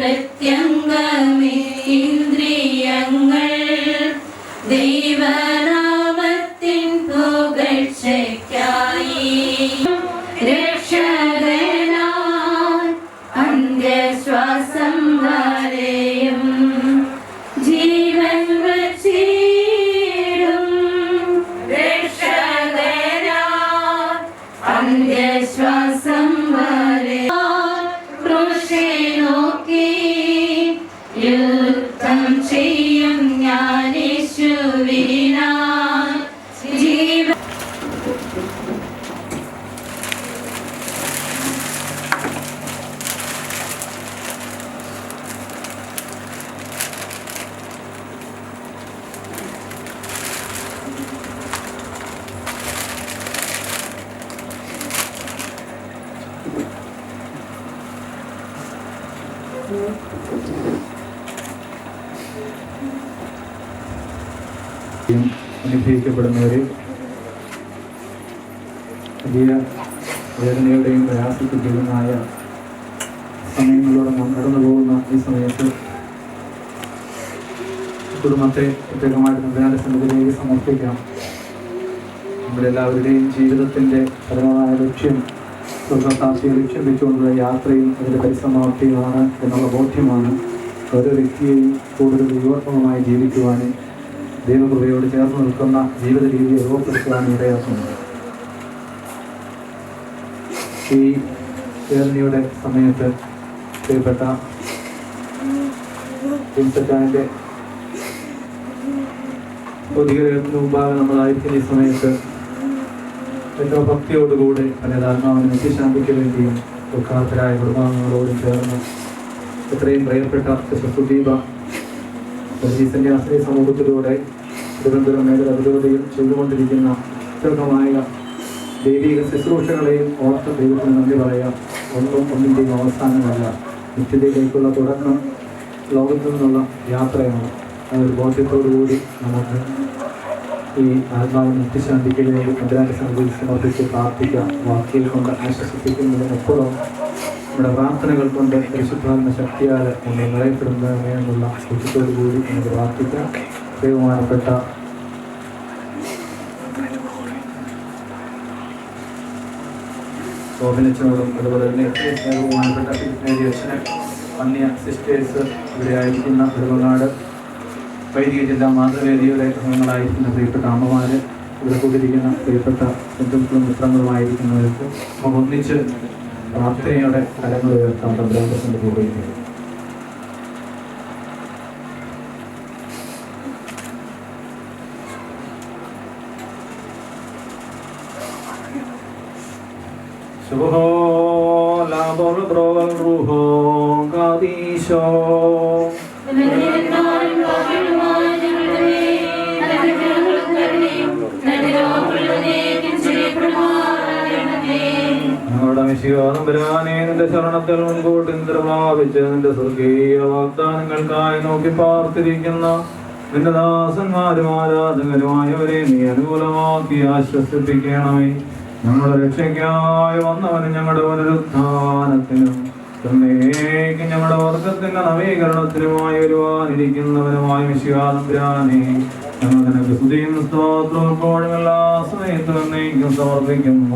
I: പ്രത്യംഗമേ ഇന്ദ്രിയങ്ങൾ ദൈവനാമത്തിൻ പുകഴ്ചയ്ക്കായി രക്ഷകനായി അന്ത്യശ്വാസം വരെയും ജീവൻ വച്ചിടും രക്ഷകനായി അന്ത്യശ്വാസം വരെ ക്രൂശെ നോക്കി യുദ്ധം ചെയ്യും ഞാൻ യേശുവിനാൽ ജീവൻ
G: അനുഭവിക്കപ്പെടുന്നവരെ വലിയ വേദനയുടെയും പ്രയാസത്തിൻ്റെതുമായ സമയങ്ങളിലൂടെ നാം കടന്നു പോകുന്ന ഈ സമയത്ത് കുടുംബത്തെ പ്രത്യേകമായിട്ട് നമ്പരാന്റെ സന്നിധിയിലേക്ക് സമർപ്പിക്കാം. നമ്മുടെ എല്ലാവരുടെയും ജീവിതത്തിൻ്റെ പരമമായ ലക്ഷ്യം സ്വർഗസാക്ഷിയെ ലക്ഷ്യം വെച്ചുകൊണ്ടുള്ള യാത്രയും അതിൻ്റെ പരിസമാപ്തിയുമാണ് എന്നുള്ള ബോധ്യമാണ് ഓരോ വ്യക്തിയെയും കൂടുതൽ ദൈവോത്മകമായി ജീവിക്കുവാനും ദൈവകൃപയോട് ചേർന്ന് നിൽക്കുന്ന ജീവിത രീതിയെ രൂപപ്പെടുത്തുവാൻ ഇടയാക്കുന്നത്. ഈ വേദനയുടെ സമയത്ത് പ്രിയപ്പെട്ട വിൻസെന്റാൻ്റെ ഭൗതികത്തിന് മുമ്പാകെ നമ്മളായിരിക്കുന്ന ഈ സമയത്ത് ഏറ്റവും ഭക്തിയോടുകൂടെ പലതാത്മാവിനെ നിത്യശാന്തിക്ക് വേണ്ടിയും ദുഃഖാർത്ഥരായ കുടുംബാംഗങ്ങളോടും ചേർന്ന് എത്രയും പ്രിയപ്പെട്ട സുദീപ ഈ സന്യാസിനി സമൂഹത്തിലൂടെ തിരുവനന്തപുരം മേഖല വിരോധിയിൽ ചെയ്തുകൊണ്ടിരിക്കുന്ന ദീർഘമായ ദൈവിക ശുശ്രൂഷകളെയും ഓർത്ത ദൈവത്തിന് നന്ദി പറയാം. ഒന്നിൻ്റെയും അവസാനമല്ല, നിത്യതയിലേക്കുള്ള തുടക്കം ലോകത്തു നിന്നുള്ള യാത്രയാണ്. അതൊരു ബോധ്യത്തോടുകൂടി നമുക്ക് ഈ ആത്മാവിന് നിത്യശാന്തിക്ക് വേണ്ടി നമ്പരാന്റെ സന്നിധിയിൽ സമർപ്പിച്ച് പ്രാർത്ഥിക്കാം. വാക്കുകൾ കൊണ്ട് ആശ്വസിപ്പിക്കുന്നതിനപ്പുറം നമ്മുടെ പ്രാർത്ഥനകൾ കൊണ്ട് പരിശുദ്ധാത്മ ശക്തിയാൽ നമ്മെ നിറയപ്പെടുന്നതിനുള്ള ബോധ്യത്തോടു കൂടി നമുക്ക് പ്രാർത്ഥിക്കാം. ബഹുമാനപ്പെട്ട ഗോപിനച്ചനോടും അതുപോലെ തന്നെ ബഹുമാനപ്പെട്ട മേരി അച്ഛനെ, അന്യ സിസ്റ്റേഴ്സ്, ഇവിടെ ആയിരിക്കുന്ന നെടുമങ്ങാട് വൈദിക ജില്ലാ മാതൃവേദിയുടെ അംഗങ്ങളായിരിക്കുന്ന പ്രിയപ്പെട്ട അമ്മമാർ, ഇവിടെ കൂടിയിരിക്കുന്ന പ്രിയപ്പെട്ട ബന്ധുക്കളും മിത്രങ്ങളുമായിരിക്കുന്നവർക്ക് നമുക്ക് ഒന്നിച്ച് പ്രാർത്ഥനയോടെ കരങ്ങൾ ഉയർത്താൻ തമ്പുരാന്റെ സന്നിധിയിൽ ഉപയോഗിക്കുന്നത്. നിന്റെ ശരണത്തിൽ മുൻകൂട്ടി നിദ്രഭാവിച്ച് നിന്റെ സ്വർഗീയ വാഗ്ദാനങ്ങൾക്കായി നോക്കി പാർത്തിരിക്കുന്ന നിന്റെ ദാസന്മാരും ആരാധകരുമായവരെ നീ അനുകൂലമാക്കി ആശ്വസിപ്പിക്കണമേ. ഞങ്ങളുടെ രക്ഷയ്ക്കായി വന്നവനും ഞങ്ങളുടെ പുനരുത്ഥാനത്തിനും തന്നേക്കും ഞങ്ങളുടെ വർഗത്തിന്റെ നവീകരണത്തിനുമായി വരുവാനിരിക്കുന്നവനുമായ മിശിഹാതമ്പുരാനെ ഞങ്ങൾ നിനക്ക് സ്തുതിയും സ്തോത്രവും എപ്പോഴും എല്ലാ സമയത്തും എന്നേക്കും സമർപ്പിക്കുന്നു.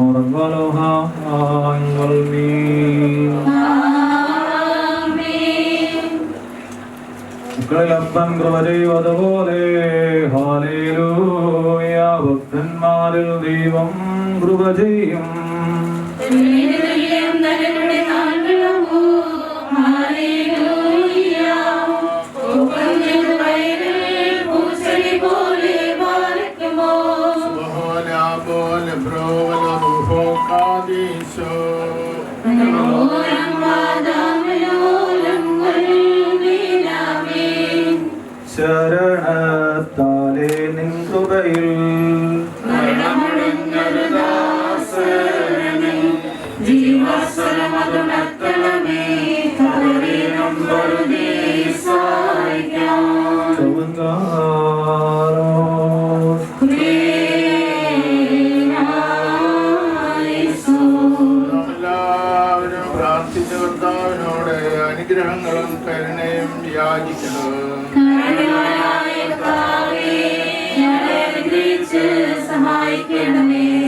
G: മക്കളിലപ്പൻ കൃപ ചെയ്വതുപോലെ ഹല്ലേലൂയ. ഭക്തന്മാരിൽ ദൈവം കൃപ ചെയ്യും. ശരണത്താലേ നിൻ കൃപയിൽ
J: അനുഗ്രഹങ്ങളും കരുണയും യാചിക്കുന്നു.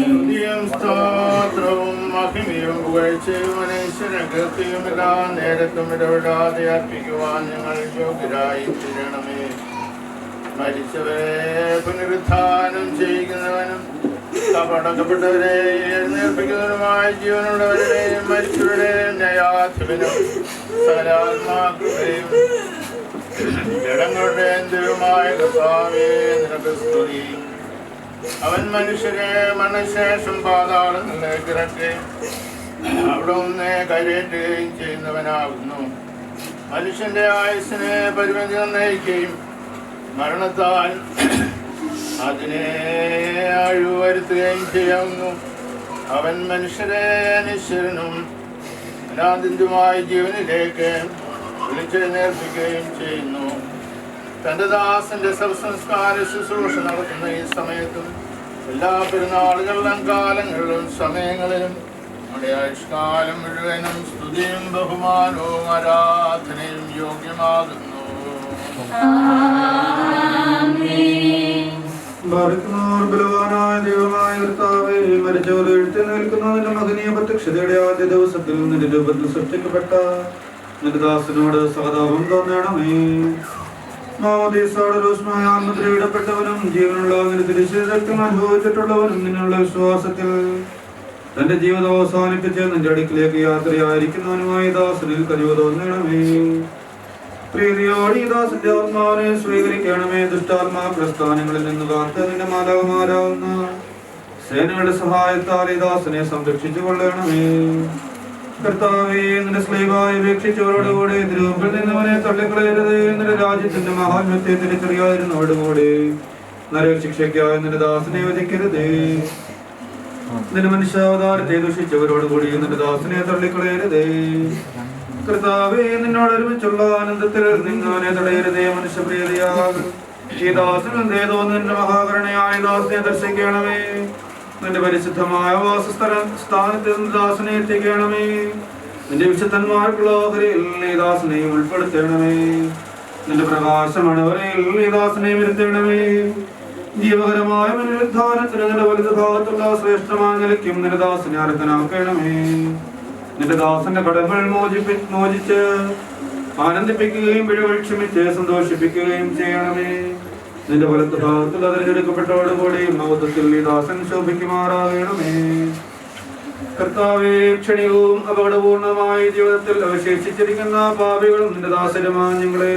J: സ്തുതിയും സ്തോത്രവും മഹിമയും പുകഴ്ചയും മനുഷ്യന് കീർത്തിയും എല്ലാ നേരത്തും ഇടപെടാതെ അർപ്പിക്കുവാൻ ഞങ്ങൾ യോഗ്യരായി തീരണമേ. മരിച്ചവരെ പുനരുത്ഥാനം ചെയ്യുന്നവനും കപടക്കപ്പെട്ടവരെ എഴുന്നേൽപ്പിക്കുന്നവരുമായ ജീവനുള്ളവരുടെയും മരിച്ചവരുടെയും ന്യായാധിപനും സകലാത്മാക്കളുടെയും ജഡങ്ങളുടെയും ദൈവമായ കർത്താവേ, നിനക്ക് സ്തുതി. അവൻ മനുഷ്യരെ മരണശേഷം പാതാളങ്ങളിലേക്ക് ഇറക്കി അവിടെ ഒന്ന് കരയേറ്റുകയും ചെയ്യുന്നവനാകുന്നു. മനുഷ്യന്റെ ആയുസ്സിനെ പരിമിതി നിർണ്ണയിക്കുകയും മരണത്താൽ അതിനെ അഴിവരുത്തുകയും ചെയ്യാവുന്നു. അവൻ മനുഷ്യരെ അനിശ്വരനും അനാദിന്യമായ ജീവനിലേക്ക് വിളിച്ചെഴുന്നേൽപ്പിക്കുകയും ചെയ്യുന്നു. തന്റെ ദാസന്റെ ശവസംസ്കാര ശുശ്രൂഷ നടത്തുന്ന ഈ സമയത്തും എല്ലാ പെരുന്നാളുകളിലും കാലങ്ങളിലും സമയങ്ങളിലും നമ്മുടെ ആയുഷ്കാലം മുഴുവനും സ്തുതിയും ബഹുമാനവും ആരാധനയും യോഗ്യമാകുന്നു.
K: ബലവാനായ ദൈവമായ കർത്താവേ, മരിച്ചവർ എഴുന്നേൽക്കുന്നതിന്റെ മഹനീയ പ്രത്യക്ഷതയുടെ ആദ്യ ദിവസത്തിൽ നിന്റെ രൂപത്തിൽ സൃഷ്ടിക്കപ്പെട്ട നിന്റെ ദാസനോട് സഹതാപം തോന്നണമേ. ആത്മദ്രവിടപ്പെട്ടവനും ജീവനുള്ള തിരിച്ചുരക്തം അനുഭവിച്ചിട്ടുള്ളവനും നിന്നുള്ള വിശ്വാസത്തിൽ തന്റെ ജീവിതം അവസാനിപ്പിച്ച് നിന്റെ അടുക്കിലേക്ക് യാത്രയായിരിക്കുന്നവനുമായി ദാസനിൽ കഴിവ് തോന്നണമേ. പ്രീതിയോടെ ഈ ദാസന്റെ ആത്മാവിനെ സ്വീകരിക്കണമേ. ദുഷ്ടാത്മാക്കളുടെ സ്ഥാനങ്ങളിൽ നിന്ന് കാത്ത് നിന്റെ മാലാകുമാരാവുന്ന സേനയുടെ സഹായത്താൽ ഈ ദാസനെ സംരക്ഷിച്ചു കൊള്ളണമേ. കർത്താവേ, നിന്റെ സ്ലീവായി വീക്ഷിച്ചവരോടുകൂടെ തിരുമുമ്പിൽ നിന്നവനെ തള്ളിക്കളയരുത്. നിന്റെ രാജ്യത്തിന്റെ മഹാത്മ്യത്തെ തിരിച്ചറിയാതിരുന്നവരോടുകൂടെ നരകശിക്ഷയ്ക്കായി നിന്റെ ദാസനെ വധിക്കരുതേ. നിന്റെ മനുഷ്യാവതാരത്തെ ദുഷിച്ചവരോടുകൂടി നിന്റെ ദാസനെ തള്ളിക്കളയരുതേ. കർത്താവേ, നിന്നോട് ഒരുമിച്ചുള്ള ആനന്ദത്തിൽ നിന്നവനെ തടയരുതേ. മനുഷ്യപ്രിയതയാകും ഈ ദാസനും ഏതോ നിന്റെ മഹാകരുണയായ ദാസനെ ദർശിക്കണമേ. നിന്റെ പരിശുദ്ധമായ വാസസ്ഥാനത്ത് ദാസനെ എത്തിക്കണമേ. നിന്റെ വിശുദ്ധന്മാർക്കുള്ള ഓഹരിയിൽ ഈ ദാസനെയും ഉൾപ്പെടുത്തണമേ. നിന്റെ പ്രകാശമണവരയിൽ ഈ ദാസനെയും ഇരുത്തണമേ. ജീവകരമായ പുനരുദ്ധാനത്തിന് നിന്റെ വലുത് ഭാഗത്തുള്ള ശ്രേഷ്ഠമായ നിലയ്ക്കും നിന്റെ ദാസനെ അർഹനാക്കണമേ. നിന്റെ ദാസന്റെ കടങ്ങൾ മോചിച്ച് ആനന്ദിപ്പിക്കുകയും പിഴകൾ ക്ഷമിച്ച് സന്തോഷിപ്പിക്കുകയും ചെയ്യണമേ. നിന്റെ വലത്ത് ഭാഗത്തിൽ അതിലെടുക്കപ്പെട്ടവരോടുകൂടി മഹത്വത്തിൽ ഈ ദാസൻ ശോഭിക്കുമാറാകണമേ. കർത്താവേ, ക്ഷണികവും അപകടപൂർണമായ ജീവിതത്തിൽ അവശേഷിച്ചിരിക്കുന്ന പാപികളും നിന്റെ ദാസരുമായ ഞങ്ങളെ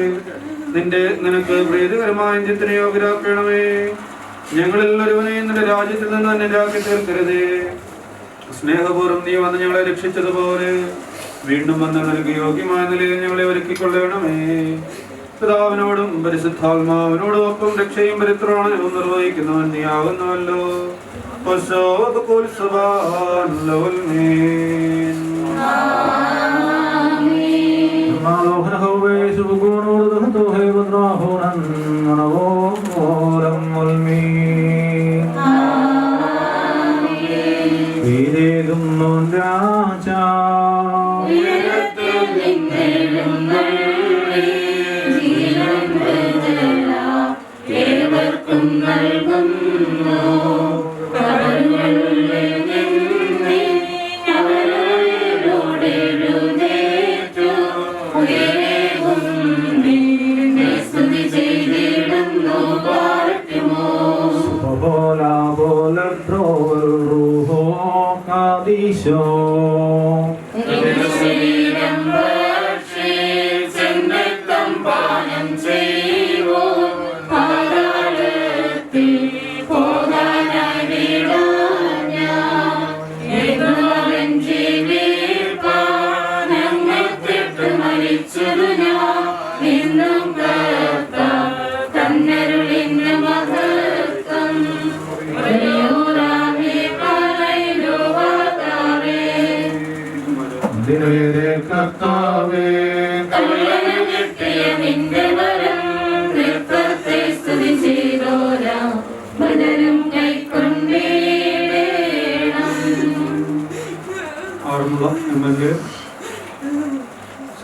K: നിനക്ക് പ്രീതികരമായ അന്ത്യത്തിന് യോഗ്യരാക്കണമേ. ഞങ്ങളിൽ ഒരുവനെയും നിന്റെ രാജ്യത്തിൽ നിന്ന് അന്യരാക്കി തീർക്കരുതേ. സ്നേഹപൂർവ്വം നീ വന്ന് ഞങ്ങളെ രക്ഷിച്ചതുപോലെ വീണ്ടും വന്ന് നിനക്ക് യോഗ്യമായ നിലയിൽ ഞങ്ങളെ ഒരുക്കിക്കൊള്ളണമേ. പിതാവിനോടും പരിശുദ്ധാത്മാവിനോടും ഒപ്പം രക്ഷയും പരിത്രാണവും നിർവഹിക്കുന്നവൻ നീ ആകുന്നുവല്ലോ.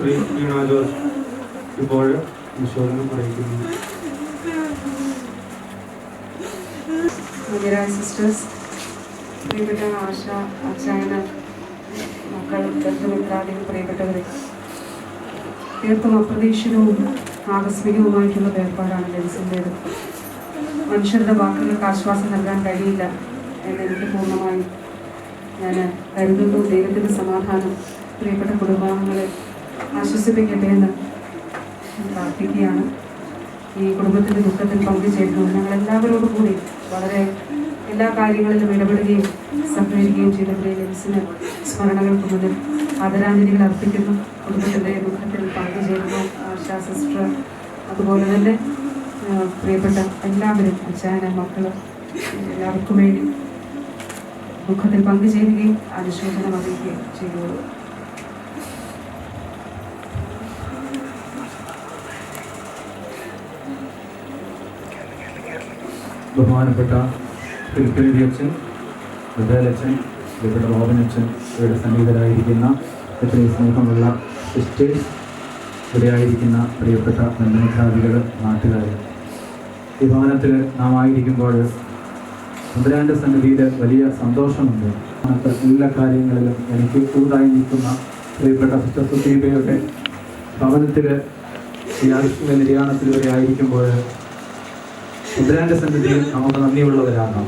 K: ശ്രീ വീണ ജോർജ് ഇപ്പോൾ അനുശോചനം അറിയിക്കുന്നു.
L: സിസ്റ്റേഴ്സ്, പ്രിയപ്പെട്ട ആശ, അച്ചായന, മക്കൾ, ബന്ധുമിത്രാദികൾ, പ്രിയപ്പെട്ടവരെ, തീർത്തും അപ്രതീക്ഷിതവും ആകസ്മികവുമായിട്ടുള്ള വേർപാടാണ് ലെൻസിൻ്റേത്. മനുഷ്യരുടെ വാക്കുകൾക്ക് ആശ്വാസം നൽകാൻ കഴിയില്ല എന്നെനിക്ക് പൂർണ്ണമായും ഞാൻ കരുതുന്നു. ദൈവത്തിൻ്റെ സമാധാനം പ്രിയപ്പെട്ട കുടുംബാംഗങ്ങളെ ആശ്വസിപ്പിക്കട്ടെ എന്ന് പ്രാർത്ഥിക്കുകയാണ്. ഈ കുടുംബത്തിൻ്റെ ദുഃഖത്തിൽ പങ്കുചേരുന്നു. ഞങ്ങളെല്ലാവരോടും കൂടി വളരെ എല്ലാ കാര്യങ്ങളിലും ഇടപെടുകയും സഹകരിക്കുകയും ചെയ്തവരെ ലെൻസിന് സ്മരണകൾക്ക് മുന്നിൽ ആദരാഞ്ജലികൾ അർപ്പിക്കുന്നു. കുടുംബത്തിൻ്റെ ദുഃഖത്തിൽ പങ്കുചേരുന്നു. ആശാ സിസ്റ്റർ, അതുപോലെ തന്നെ പ്രിയപ്പെട്ട എല്ലാവരും, അച്ഛന, മക്കൾ, എല്ലാവർക്കും വേണ്ടി ദുഃഖത്തിൽ പങ്കുചേരുകയും അനുശോചനം അറിയിക്കുകയും ചെയ്യുള്ളൂ.
G: ബഹുമാനപ്പെട്ട തിരുപ്പതി അച്ഛൻ, ബദലച്ഛൻ, പ്രിയപ്പെട്ട റോബിനച്ഛൻ, ഇവിടെ സന്നിഹിതരായിരിക്കുന്ന എത്രയും സ്നേഹമുള്ള സിസ്റ്റേഴ്സ്, ഇവിടെ ആയിരിക്കുന്ന പ്രിയപ്പെട്ട ബന്ധുമിത്രാദികൾ, നാട്ടുകാർ, ഈ ഭവനത്തിൽ നാം ആയിരിക്കുമ്പോൾ തമ്പുരാൻ്റെ സന്നിധിയിൽ വലിയ സന്തോഷമുണ്ട്. അങ്ങനത്തെ എല്ലാ കാര്യങ്ങളിലും എനിക്ക് കൂടായി നിൽക്കുന്ന പ്രിയപ്പെട്ട സിസ്റ്റർ സുദീപയുടെ ഭവനത്തിൽ ഈ ആവശ്യമായ നിര്യാണത്തിൽ വരെ ആയിരിക്കുമ്പോൾ തമ്പുരാൻ്റെ സന്നിധിയിൽ നമുക്ക് നന്ദിയുള്ളവരാകാം.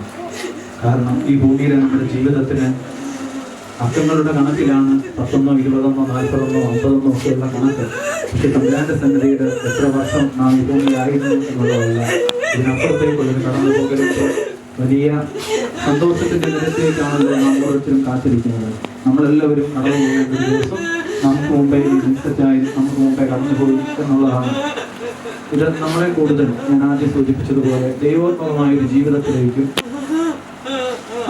G: കാരണം ഈ ഭൂമിയിലെ നമ്മുടെ ജീവിതത്തിന് അക്കങ്ങളുടെ കണക്കിലാണ് 10, 20, 40, 50 ഒക്കെയുള്ള കണക്ക്. പക്ഷെ തമ്പുരാൻ്റെ സന്നിധിയിൽ എത്ര വർഷം നാം ഈ ഭൂമിയിലായിരുന്നു എന്നുള്ളതല്ല, ഇതിനപ്പുറത്തേക്കുള്ളൊരു കടന്നു പോകലുമ്പോൾ വലിയ സന്തോഷത്തിൻ്റെ നിരത്തിലേക്കാണല്ലോ നാം ഓരോരുത്തരും കാത്തിരിക്കുന്നത്. നമ്മളെല്ലാവരും കടന്നു പോകുന്ന ഒരു ദിവസം നമുക്ക് മുമ്പേ ഈ നിശ്ചയമായി നമുക്ക് മുമ്പേ കടന്നുപോയി എന്നുള്ളതാണ്. ഇത് നമ്മളെ കൂടുതൽ ഞാൻ ആദ്യം സൂചിപ്പിച്ചതുപോലെ ദൈവോത്മകമായ ഒരു ജീവിതത്തിലേക്കും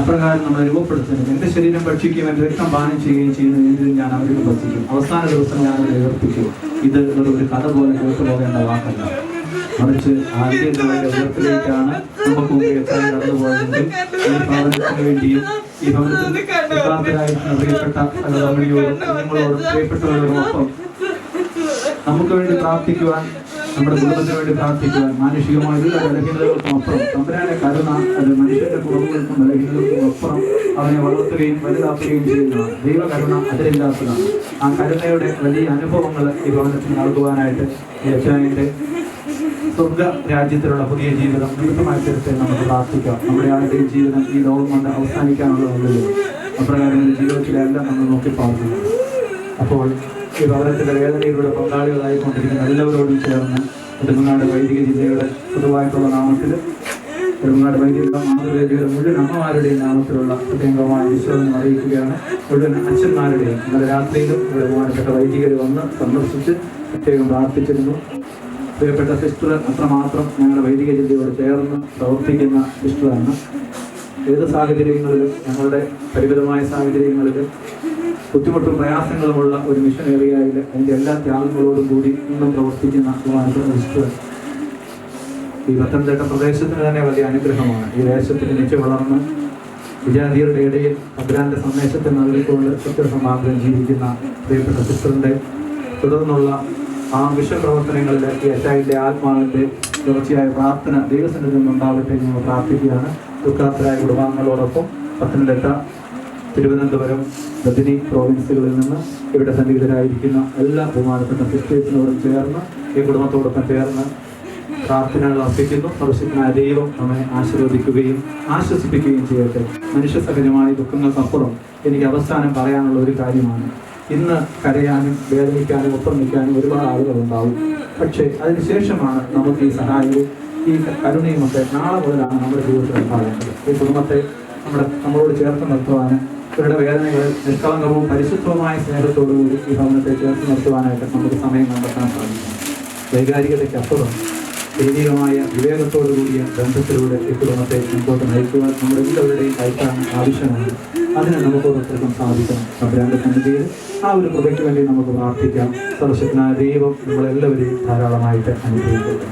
G: അപ്രകാരം നമ്മളെ രൂപപ്പെടുത്തുന്നത്. എൻ്റെ ശരീരം ഭക്ഷിക്കുകയും എൻ്റെ രക്തം പാനം ചെയ്യുകയും ചെയ്യുന്ന രീതിയിൽ ഞാൻ അവർക്ക് ഭക്ഷിക്കും. അവസാന ദിവസം ഞാൻ അവരെ ഉയർപ്പിക്കും. ഇത് ഒരു കഥ പോലെ കേട്ടു പോകേണ്ട വാക്കല്ല, മറിച്ച് ആദ്യങ്ങളുടെ ഉയർത്തിലേക്കാണ് നമുക്ക് മുമ്പ് എത്താൻ കടന്നുപോയതെങ്കിൽ ഈ ഭവനത്തിന് വേണ്ടിയും ഈ ഭവനത്തിൽ പ്രാർത്ഥനായിരിക്കുന്ന പ്രിയപ്പെട്ട സഹോദരിയോടും നിങ്ങളോടും പ്രിയപ്പെട്ടവരോടൊപ്പം നമുക്ക് വേണ്ടി പ്രാർത്ഥിക്കുവാൻ, നമ്മുടെ കുടുംബത്തിന് വേണ്ടി പ്രാർത്ഥിക്കുവാൻ, മാനുഷികമായ എല്ലാ ബലഹീനതകൾക്കും അപ്പുറം തമ്പുരാന്റെ കരുണ അത് മനുഷ്യന്റെ കുറവുകൾക്കും ബലഹീനതകൾക്കും അപ്പുറം അവനെ വളർത്തുകയും വലുതാക്കുകയും ചെയ്യുന്നതാണ്. ദൈവകരുണ അതിരില്ലാത്തതാണ്. ആ കരുണയുടെ വലിയ അനുഭവങ്ങൾ ഈ ഭവനത്തിൽ നൽകുവാനായിട്ട് യച്ചായൻ്റെ സ്വർഗ രാജ്യത്തിലുള്ള പുതിയ ജീവിതം നിമിത്തമായി തീർച്ചയായി നമുക്ക് പ്രാർത്ഥിക്കാം. നമ്മുടെ ആരുടെയും ജീവിതം ഈ ലോകം കൊണ്ട് അവസാനിക്കാനുള്ളതല്ലോ, അപ്രകാരം ജീവിതത്തിലെല്ലാം നമ്മൾ നോക്കി പ്രാർത്ഥിക്കും. അപ്പോൾ ഈ ഭവനത്തിൻ്റെ വേദനയിലൂടെ പങ്കാളികളായിക്കൊണ്ടിരിക്കുന്ന എല്ലാവരോടും ചേർന്ന് നെടുമങ്ങാട് വൈദിക ജില്ലയുടെ പൊതുവായിട്ടുള്ള നാമത്തിൽ നെടുമങ്ങാട് വൈദിക മാതൃവേദിയുടെ മുഴുവൻ അമ്മമാരുടെയും നാമത്തിലുള്ള പ്രത്യേകമായ വിശ്വാസം അറിയിക്കുകയാണ്. മുഴുവൻ അച്ഛന്മാരുടെയും ഇന്നലെ രാത്രിയിലും ഇവിടെ ബഹുമാനപ്പെട്ട വൈദികർ വന്ന് സന്ദർശിച്ച് പ്രത്യേകം പ്രാർത്ഥിച്ചിരുന്നു. പ്രിയപ്പെട്ട സിസ്റ്റർ അത്രമാത്രം ഞങ്ങളുടെ വൈദിക ജില്ലയോട് ചേർന്ന് പ്രവർത്തിക്കുന്ന സിസ്റ്ററാണ്. ഏത് സാഹചര്യങ്ങളിലും ഞങ്ങളുടെ പരിമിതമായ സാഹചര്യങ്ങളിലും ബുദ്ധിമുട്ടും പ്രയാസങ്ങളുമുള്ള ഒരു മിഷൻ ഏരിയയിൽ അതിൻ്റെ എല്ലാ ത്യാഗങ്ങളോടും കൂടി ഇന്നും പ്രവർത്തിക്കുന്ന സിസ്റ്റർ ഈ പത്തനംതിട്ട പ്രദേശത്തിന് തന്നെ വലിയ അനുഗ്രഹമാണ്. ഈ ദേശത്തിന് നിച്ച് വളർന്ന് വിജാതിയുടെ ഇടയിൽ തമ്പുരാന്റെ സന്ദേശത്തെ നൽകിക്കൊണ്ട് സത്യസമാന്തരം ജീവിക്കുന്ന പ്രിയപ്പെട്ട സിസ്റ്ററിൻ്റെ തുടർന്നുള്ള ആ വിശ്വപ്രവർത്തനങ്ങളിൽ ഈ അച്ചായിൻ്റെ ആത്മാവിൻ്റെ തുടർച്ചയായ പ്രാർത്ഥന ദൈവസന്നിധിയിൽ നിന്നുണ്ടാവട്ടെ ഞങ്ങൾ പ്രാർത്ഥിക്കുകയാണ്. ദുഃഖാത്തരായ കുടുംബാംഗങ്ങളോടൊപ്പം പത്തനംതിട്ട, തിരുവനന്തപുരം, ബദനി പ്രോവിൻസുകളിൽ നിന്ന് ഇവിടെ സന്നിഹിതരായിരിക്കുന്ന എല്ലാ ബഹുമാനപ്പെട്ട സിസ്റ്റേഴ്സിനോടും ചേർന്ന് ഈ കുടുംബത്തോടൊപ്പം ചേർന്ന് പ്രാർത്ഥനകൾ അർപ്പിക്കുന്നു. പരിശുദ്ധനായ ദൈവം നമ്മെ ആശീർവദിക്കുകയും ആശ്വസിപ്പിക്കുകയും ചെയ്യട്ടെ. മനുഷ്യസഹജമായ ദുഃഖങ്ങൾക്കപ്പുറം എനിക്ക് അവസാനം പറയാനുള്ള ഒരു കാര്യമാണ്. ഇന്ന് കരയാനും വേദനിക്കാനും ഒപ്പം നിൽക്കാനും ഒരുപാട് ആളുകളുണ്ടാവും. പക്ഷേ അതിനുശേഷമാണ് നമുക്ക് ഈ സഹായവും ഈ കരുണയുമൊക്കെ നാളെ മുതലാണ് നമ്മുടെ ജീവിതത്തിൽ ഉണ്ടാകേണ്ടത്. ഈ കുടുംബത്തെ നമ്മളോട് ചേർത്ത് നിർത്തുവാനും ഇവരുടെ വേദനകളിൽ നിഷ്കളങ്കവും പരിശുദ്ധവുമായ സ്നേഹത്തോടുകൂടി ഈ ഭവനത്തെ ചേർത്ത് നിർത്തുവാനായിട്ട് നമുക്ക് സമയം കണ്ടെത്താൻ സാധിക്കും. വൈകാരികതയ്ക്കപ്പുറം ദൈവികമായ വിവേകത്തോടു കൂടിയ ബന്ധത്തിലൂടെ ഈ കുടുംബത്തെ മുമ്പോട്ട് നയിക്കുവാൻ നമ്മുടെ എല്ലാവരുടെയും കൈത്താണ് ആവശ്യമാണ്. അതിന് നമുക്ക് ഓരോരുത്തർക്കും സാധിക്കണം. തമ്പുരാന്റെ സന്നിധിയിൽ ആ ഒരു കൃപയ്ക്ക് വേണ്ടി നമുക്ക് പ്രാർത്ഥിക്കാം. സർവശക്തനായ ദൈവം നമ്മളെല്ലാവരെയും ധാരാളമായിട്ട് അനുഗ്രഹിക്കട്ടെ.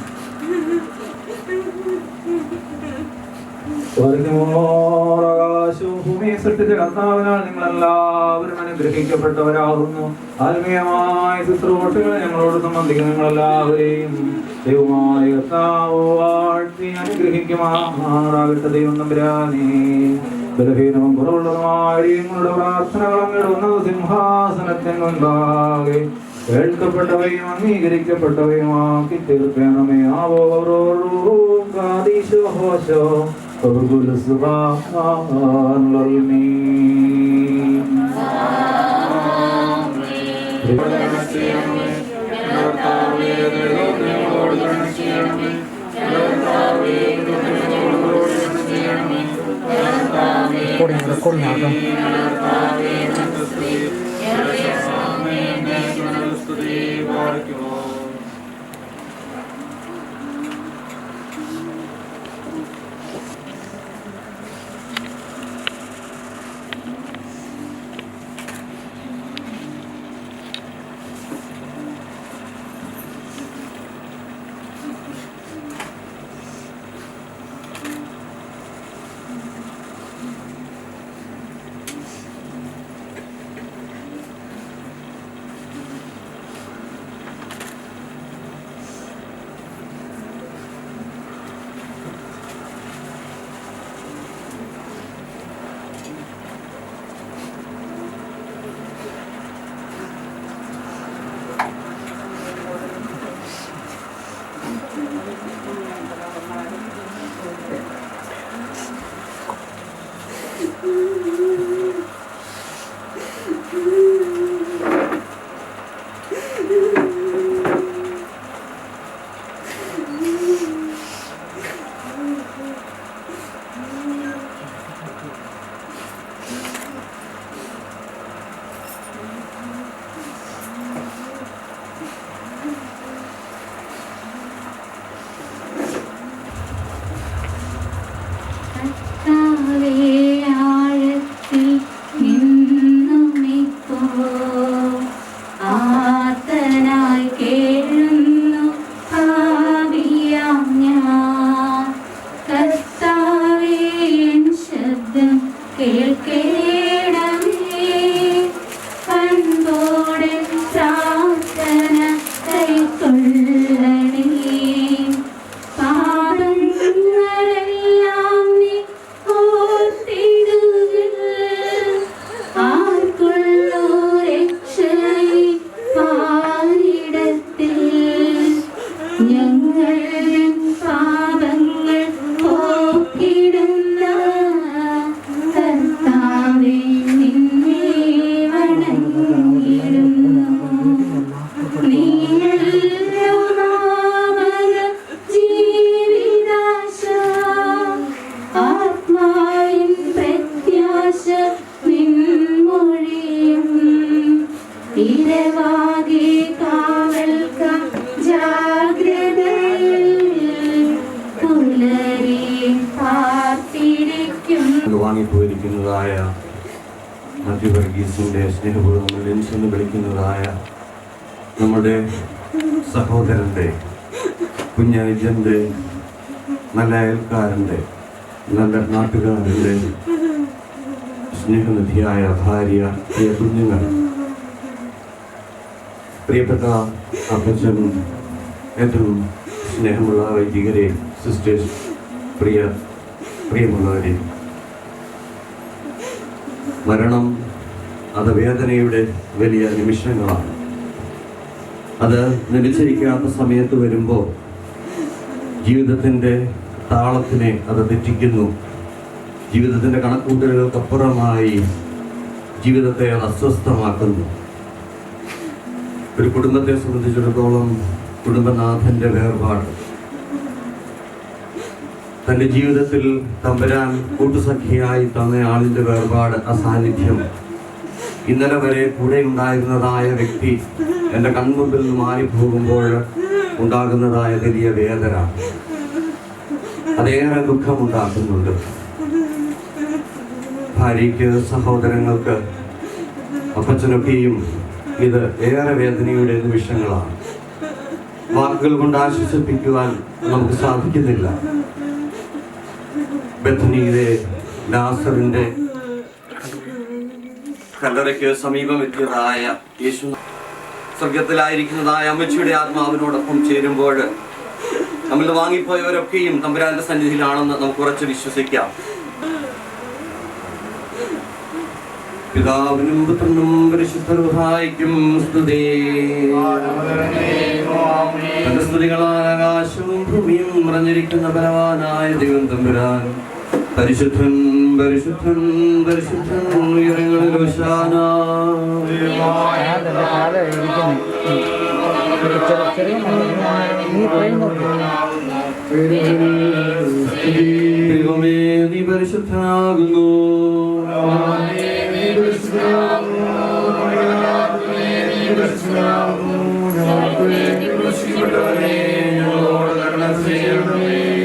G: ആകാശവും ഭൂമിയെ സൃഷ്ടിച്ച കർത്താവിനാൽ നിങ്ങളെല്ലാവരും അനുഗ്രഹിക്കപ്പെട്ടവരാകുന്നു. ആത്മീയമായ ശുശ്രൂഷകളെ ഞങ്ങളോട് സംബന്ധിക്കുന്ന നിങ്ങളെല്ലാവരെയും ദൈവമായ കർത്താവ് വാഴ്ത്തി അനുഗ്രഹിക്കുമാറാകട്ടെ. ദൈവം തമ്പുരാനേ, ബലഹീനവും കുറവുള്ളതുമായ ഞങ്ങളുടെ പ്രാർത്ഥനകൾ അങ്ങയുടെ ഉന്നത സിംഹാസനത്തിന് മുൻപാകെ കേൾക്കപ്പെട്ടവയും അംഗീകരിക്കപ്പെട്ടവയുമാക്കി തീർക്കണമേ.
E: recording ആകാം.
M: വാങ്ങിപ്പോയിരിക്കുന്നതായ മാത്യു വർഗീസിൻ്റെ സ്നേഹപൂർവ്വം ലെൻസ് എന്ന് വിളിക്കുന്നതായ നമ്മുടെ സഹോദരൻ്റെ കുഞ്ഞൈജൻ്റെ നല്ല അയൽക്കാരൻ്റെ നല്ല നാട്ടുകാരൻ്റെ സ്നേഹനിധിയായ ഭാര്യ, പ്രിയ കുഞ്ഞുങ്ങൾ, പ്രിയപ്പെട്ട അപ്പച്ചൻ, ഏറ്റവും സ്നേഹമുള്ള വൈദികരെ, സിസ്റ്റേഴ്സ്, പ്രിയമുള്ളവരെ, മരണം അത് വേദനയുടെ വലിയ നിമിഷങ്ങളാണ്. അത് നിലച്ചിരിക്കാത്ത സമയത്ത് വരുമ്പോൾ ജീവിതത്തിൻ്റെ താളത്തിനെ അത് തെറ്റിക്കുന്നു. ജീവിതത്തിൻ്റെ കണക്കൂട്ടലുകൾക്കപ്പുറമായി ജീവിതത്തെ അത് അസ്വസ്ഥമാക്കുന്നു. ഒരു കുടുംബത്തെ സംബന്ധിച്ചിടത്തോളം കുടുംബനാഥൻ്റെ വേർപാട്, തൻ്റെ ജീവിതത്തിൽ തമ്പുരാൻ കൂട്ടുസഖിയായി തന്ന ആളിൻ്റെ വേർപാട്, അസാന്നിധ്യം, ഇന്നലെ വരെ കൂടെ ഉണ്ടായിരുന്നതായ വ്യക്തി എൻ്റെ കൺമുമ്പിൽ നിന്ന് മാറിപ്പോകുമ്പോൾ ഉണ്ടാകുന്നതായ വലിയ വേദന അതേറെ ദുഃഖമുണ്ടാക്കുന്നുണ്ട്. ഭാര്യയ്ക്ക്, സഹോദരങ്ങൾക്ക്, അപ്പച്ചനൊക്കെയും ഇത് ഏറെ വേദനയുടെ നിമിഷങ്ങളാണ്. വാക്കുകൾ കൊണ്ട് ആശ്വസിപ്പിക്കുവാൻ നമുക്ക് സാധിക്കുന്നില്ല. ബethനിയിലെ ലാസറിന്റെ കല്ലറയ്ക്ക് സമീപം എത്തിയതായ യേശു സ്വർഗത്തിലായിരിക്കുന്നതായ അമ്മച്ചിയുടെ ആത്മാവിനോടൊപ്പം ചേരുമ്പോൾ നമ്മൾ വാങ്ങിപ്പോയവരൊക്കെയും തമ്പുരാന്റെ സന്നിധിയിലാണെന്ന് നമുക്ക് ഉറച്ച് വിശ്വസിക്കാം. പിതാവിനും പുത്രനും പരിശുദ്ധ റൂഹായിക്കും സ്തുതി. തന്റെ സ്തുതികളാൽ ആകാശവും ഭൂമിയും നിറഞ്ഞിരിക്കുന്ന ബലവാനായ ദൈവം തമ്പുരാൻ പരിശുദ്ധൻ പരിശുദ്ധൻ പരിശുദ്ധൻ ഉയരങ്ങളിൽ ഹോശാന. ദൈവമേ നീ പരിശുദ്ധനാകുന്നു.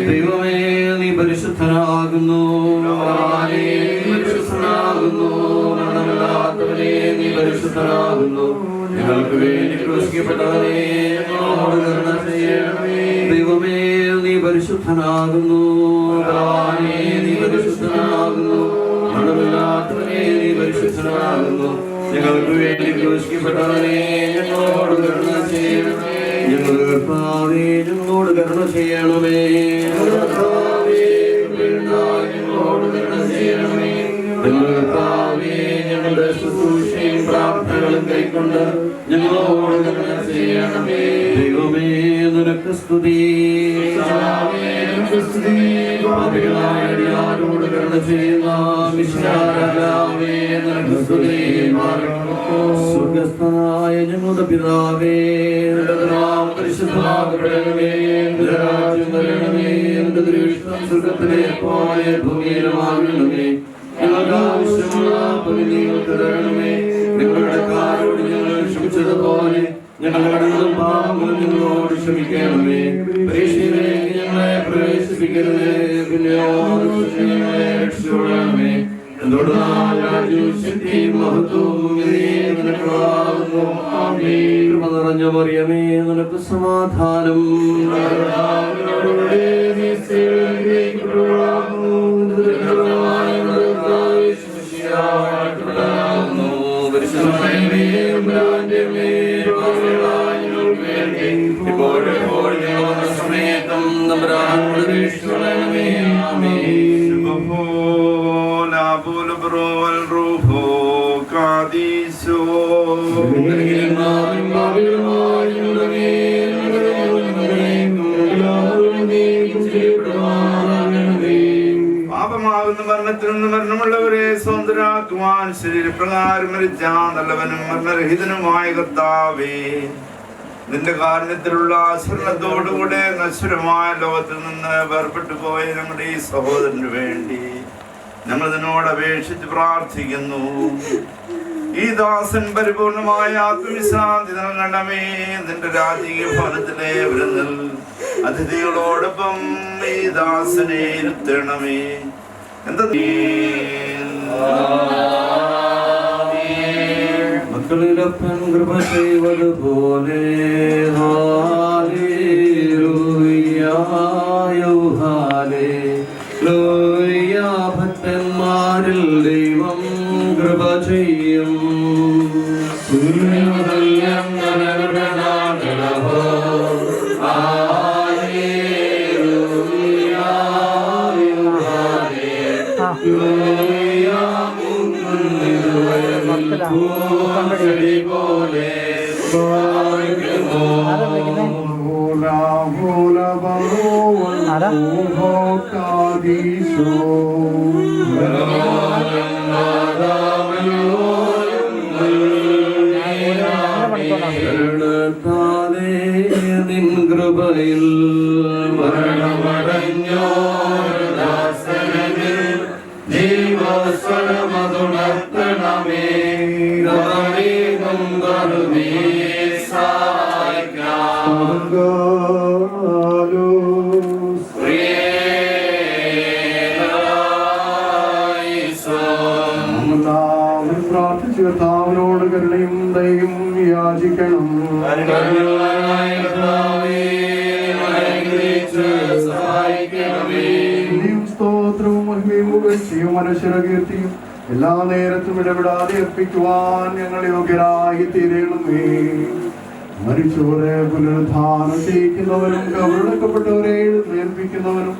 M: ദൈവമേ നീ പരിശുദ്ധനാകുന്നു. മരണമില്ലാത്തവനെ നീ പരിശുദ്ധനാകുന്നു. ഞങ്ങൾക്ക് വേണ്ടി ക്രൂശിക്കപ്പെട്ടവനെ ഞങ്ങളോട് കരുണ ചെയ്യണമേ. ദൈവമേ നീ പരിശുദ്ധനാകുന്നു. നീ പരിശുദ്ധനാകുന്നു. മരണമില്ലാത്തവനെ നീ പരിശുദ്ധനാകുന്നു. ഞങ്ങൾക്ക് വേണ്ടി ക്രൂശിക്കപ്പെട്ടവനെ ഞങ്ങളോട് കരുണ ചെയ്യണമേ. ഞങ്ങളുടെ കർത്താവേ ഞങ്ങളോട് കരുണ ചെയ്യണമേ. ഞങ്ങളോട് കരുണ ചെയ്യണമേ. ഞങ്ങളുടെ കർത്താവേ ഞങ്ങളുടെ ശുശ്രൂഷയും പ്രാർത്ഥനകളും കൈക്കൊണ്ട് ഞങ്ങളോട് കരുണ ചെയ്യണമേ. ദൈവമേ നിനക്ക് സ്തുതി. പാപികളായ അടിയാരോട് കരുണ ചെയ്യുന്ന മിശിഹാരാജാവേ നിനക്ക് സ്തുതി. സ്വർഗസ്ഥനായ ഞങ്ങളുടെ പിതാവേ നിന്റെ നാമം പരിശുദ്ധമാക്കപ്പെടണമേ. നിന്റെ രാജ്യം വരണമേ. നിന്റെ തിരുവിഷ്ടം സ്വർഗത്തിലെ പോലെ ഭൂമിയിലുമാകണമേ. ഞങ്ങൾക്ക് ആവശ്യമുള്ള ഞങ്ങൾക്ക് തരണമേ. ഞങ്ങളുടെ കാരോട് ഞങ്ങൾ ക്ഷമിച്ചതുപോലെ ഞങ്ങളുടെ കടങ്ങളും പാപങ്ങളും ഞങ്ങളോട് ക്ഷമിക്കണമേ. പരീക്ഷയിലേക്ക് ഞങ്ങളെ പ്രവേശിപ്പിക്കരുതേ. പിന്നെയോ ഞങ്ങളെ രക്ഷിച്ചുകൊള്ളണമേ. എന്തുകൊണ്ടാൽ രാജ്യവും ശക്തിയും മഹത്വവും നിനക്കുള്ളതാകുന്നു. ആമേൻ. കൃപ നിറഞ്ഞ മറിയമേ നിനക്ക് സമാധാനം. സമയത്തും
J: പാപമാകുന്ന മരണത്തിൽ നിന്ന് മരണമുള്ളവരെ സ്വതന്ത്രരാക്കുവാൻ ശരീരപ്രകാരം മരിച്ച നല്ലവനും മരണരഹിതനുമായ കർത്താവേ നിന്റെ കാരുണ്യത്തിലുള്ള ആശ്രമത്തോടുകൂടെ നശ്വരമായ ലോകത്തിൽ നിന്ന് വേർപെട്ടു പോയ ഞങ്ങളുടെ ഈ സഹോദരന് വേണ്ടി ഞങ്ങൾ ഇതിനോട് അപേക്ഷിച്ച് പ്രാർത്ഥിക്കുന്നു. ഈ ദാസൻ പരിപൂർണമായ ആത്മവിശ്രാന്തി നൽകണമേ. നിന്റെ രാജകീയ ഭവനത്തിലെ വിരുന്നിൽ അതിഥികളോടൊപ്പം ഈ ദാസനെ ഇരുത്തണമേ. എന്താ
M: മക്കളിലപ്പൻ കൃപ ചെയ്വതുപോലെ ഭക്തന്മാരിൽ ദൈവം കൃപ ചെയ്യും. നിൻ കൃപയിൽ മരണമടഞ്ഞോ ജീവസ്വരമതുണർത്തണമേ.
K: പ്രാർത്ഥിച്ചു കർത്താവിനോട് കരുണയും ദയയും യാചിക്കണം. സ്തോത്രവും
N: പുകഴ്ചയും മനുഷ്യരകീർത്തിയും എല്ലാ നേരത്തും ഇടപെടാതെ അർപ്പിക്കുവാൻ ഞങ്ങൾ യോഗ്യരായി തീരണമേ. മരിച്ചവരെ പുനരുദ്ധാനം ചെയ്യിക്കുന്നവനും കബറടക്കപ്പെട്ടവരെ എഴുന്നേൽപ്പിക്കുന്നവനും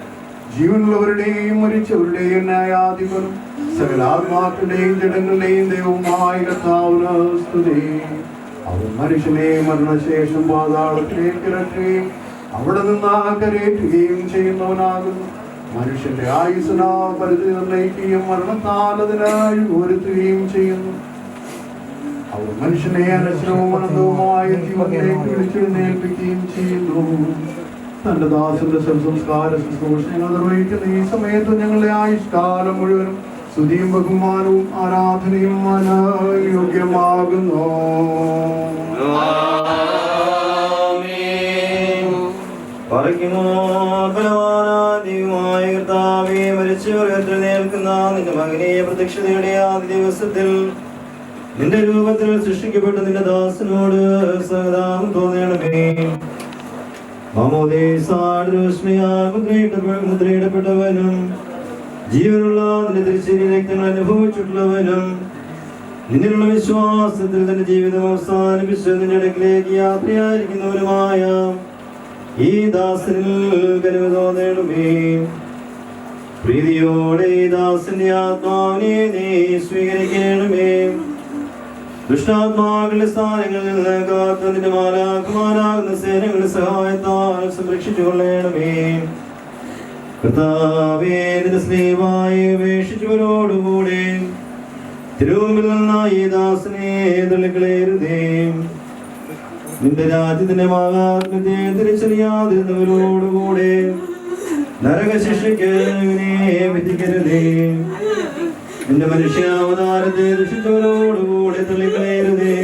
N: ജീവനുള്ളവരുടെയും മരിച്ചവരുടെയും ന്യായാധിപനും സകലാത്മാക്കളുടെയും ജഡങ്ങളുടെയും ദൈവവുമായ കർത്താവിന് സ്തുതി. അവൻ മനുഷ്യനെ മരണശേഷം പാതാളത്തിലേക്ക് ഇറക്കുകയും അവിടെ നിന്ന് കരയേറ്റുകയും ചെയ്യുന്നവനാകുന്നു. മനുഷ്യന്റെ ആയുസ്സിനാ പരിധി നിർണയിക്കുകയും മരണത്താൽ അതിനായി ഒരുത്തുകയും ചെയ്യുന്നു. അവൻ മനുഷ്യനെ അനശ്വരവും അനന്തവുമായ ജീവനിലേക്ക് വിളിച്ചെഴുന്നേൽപ്പിക്കുകയും ചെയ്യുന്നു. തന്റെ ദാസന്റെ സംസ്കാര ശുശ്രൂഷകൾ നിർവഹിക്കുന്ന ഈ സമയത്ത് ഞങ്ങളുടെ ആയുഷ്കാലം മുഴുവനും സ്തുതിയും ബഹുമാനവും ആരാധനയും യോഗ്യമാകുന്നു.
C: മരിച്ചവരേൽക്കുന്ന നിന്റെ മകനീയ പ്രത്യക്ഷതയുടെ ആദ്യ ദിവസത്തിൽ നിന്റെ രൂപത്തിൽ സൃഷ്ടിക്കപ്പെട്ട നിന്റെ ദാസനോട് സഹതാപം തോന്നണമേ. മുദ്രയിടപ്പെട്ടവനും ജീവനുള്ള നിന്റെ തിരിച്ചറി രക്തങ്ങൾ അനുഭവിച്ചിട്ടുള്ളവനും നിന്നിലുള്ള വിശ്വാസത്തിൽ തന്റെ ജീവിതം അവസാനിപ്പിച്ച് നിന്റെ ഇടയ്ക്കിലേക്ക് യാത്രയായിരിക്കുന്നവനുമായ ഈ ദാസനിൽ കനിവ് തോന്നണമേ. പ്രീതിയോടെ ഈ ദാസന്റെ ആത്മാവിനെ നീ സ്വീകരിക്കണമേ. ദുഷ്ടാത്മാക്കളുടെ സ്ഥാനങ്ങളിൽ നിന്ന് കാത്ത് നിന്റെ മാലാഖമാരാകുന്ന സേനകളുടെ സഹായത്താൽ സംരക്ഷിച്ചു കൊള്ളണമേ. കർത്താവേ, നിന്റെ സ്നേഹമായി ഉപേക്ഷിച്ചവരോടുകൂടെ തിരുമുമ്പിൽ നിന്ന ഈ ദാസനെ തള്ളിക്കളയരുതേ. നിന്റെ രാജ്യത്തിന്റെ മഹാത്മ്യത്തെ തിരിച്ചറിയാതിരുന്നവരോടുകൂടെ നരകശിക്ഷയ്ക്ക് വിധിക്കരുതേ. നിന്റെ മനുഷ്യാവതാരത്തെ ദുഷിച്ചവരോടുകൂടെ തള്ളിക്കളയരുതേ.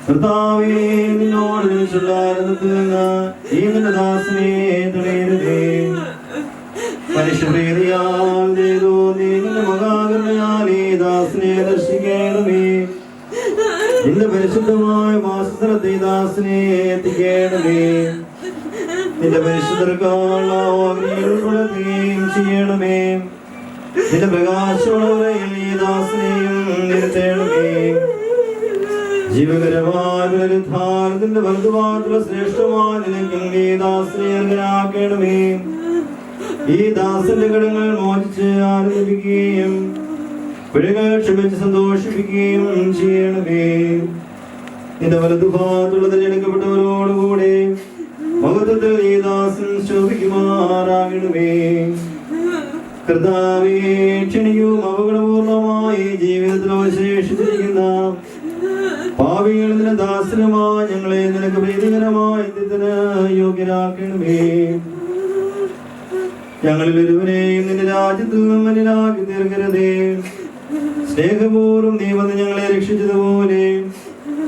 C: കർത്താവേ, നിന്നോട് ആനന്ദത്തിൽ നിന്ന് ഈ നിന്റെ ദാസനെ തടയരുതേ. മനുഷ്യപ്രീതിയാൽ ചെയ്തു നീ നിന്റെ മഹാകരുണയാൽ ഈ ദാസനെ ദർശിക്കണമേ. നിന്റെ പരിശുദ്ധമായ വാസസ്ഥലത്തെ ഈ ദാസനെ എത്തിക്കണമേ. നിന്റെ പരിശുദ്ധർക്കാളുകയും ചെയ്യണമേ. നിന്റെ പ്രകാശമുള്ളവരെയിൽ ഈ ദാസനെയും നിർത്തണമേ. ജീവകരമായ പുനരുദ്ധാനത്തിന്റെ വലുതുമായിട്ടുള്ള ശ്രേഷ്ഠമായ നിലയ്ക്കും ഈ ദാസനെ അർഹനാക്കണമേ. ഈ ദാസന്റെ കടങ്ങൾ മോചിച്ച് ആനന്ദിപ്പിക്കുകയും പിഴകൾ ക്ഷമിച്ച് സന്തോഷിപ്പിക്കുകയും ചെയ്യണമേ. നിന്റെ വലതുഭാഗത്തുള്ള തിരഞ്ഞെടുക്കപ്പെട്ടവരോടുകൂടെ മഹത്വത്തിൽ ഈ ദാസൻ ശോഭിക്കുമാറാകണമേ. കർത്താവേ, ക്ഷണികവും അപകടപൂർണമായി ജീവിതത്തിൽ അവശേഷിച്ചിരിക്കുന്ന പാപികളിലെ ദാസനുമായി ഞങ്ങളെ നിനക്ക് പ്രീതികരമായ യോഗ്യരാക്കണമേ. ഞങ്ങളിൽ ഒരുവനെയും നിന്റെ രാജ്യത്തിൽ നിന്നും മലിനാക്കി തീർക്കരുതേ. സ്നേഹപൂർവ്വം നീ വന്ന് ഞങ്ങളെ രക്ഷിച്ചതുപോലെ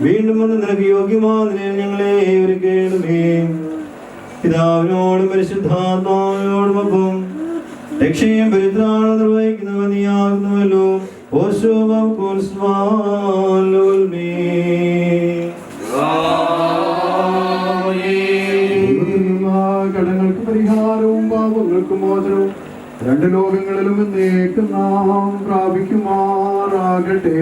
C: വീണ്ടും വന്ന് നിനക്ക് യോഗ്യമായ നിലയിൽ ഞങ്ങളെ ഒരുക്കണമേ. പിതാവിനോടും പരിശുദ്ധാത്മാവിനോടുമൊപ്പം രക്ഷയും പരിത്രാണം നിർവഹിക്കുന്നവൻ നീയാകുന്നുവല്ലോ.
N: കടങ്ങൾക്ക് പരിഹാരവും പാപങ്ങൾക്ക് മോചനവും രണ്ട് ലോകങ്ങളിലും എന്നേക്കും നാം പ്രാപിക്കുമാറാകട്ടെ.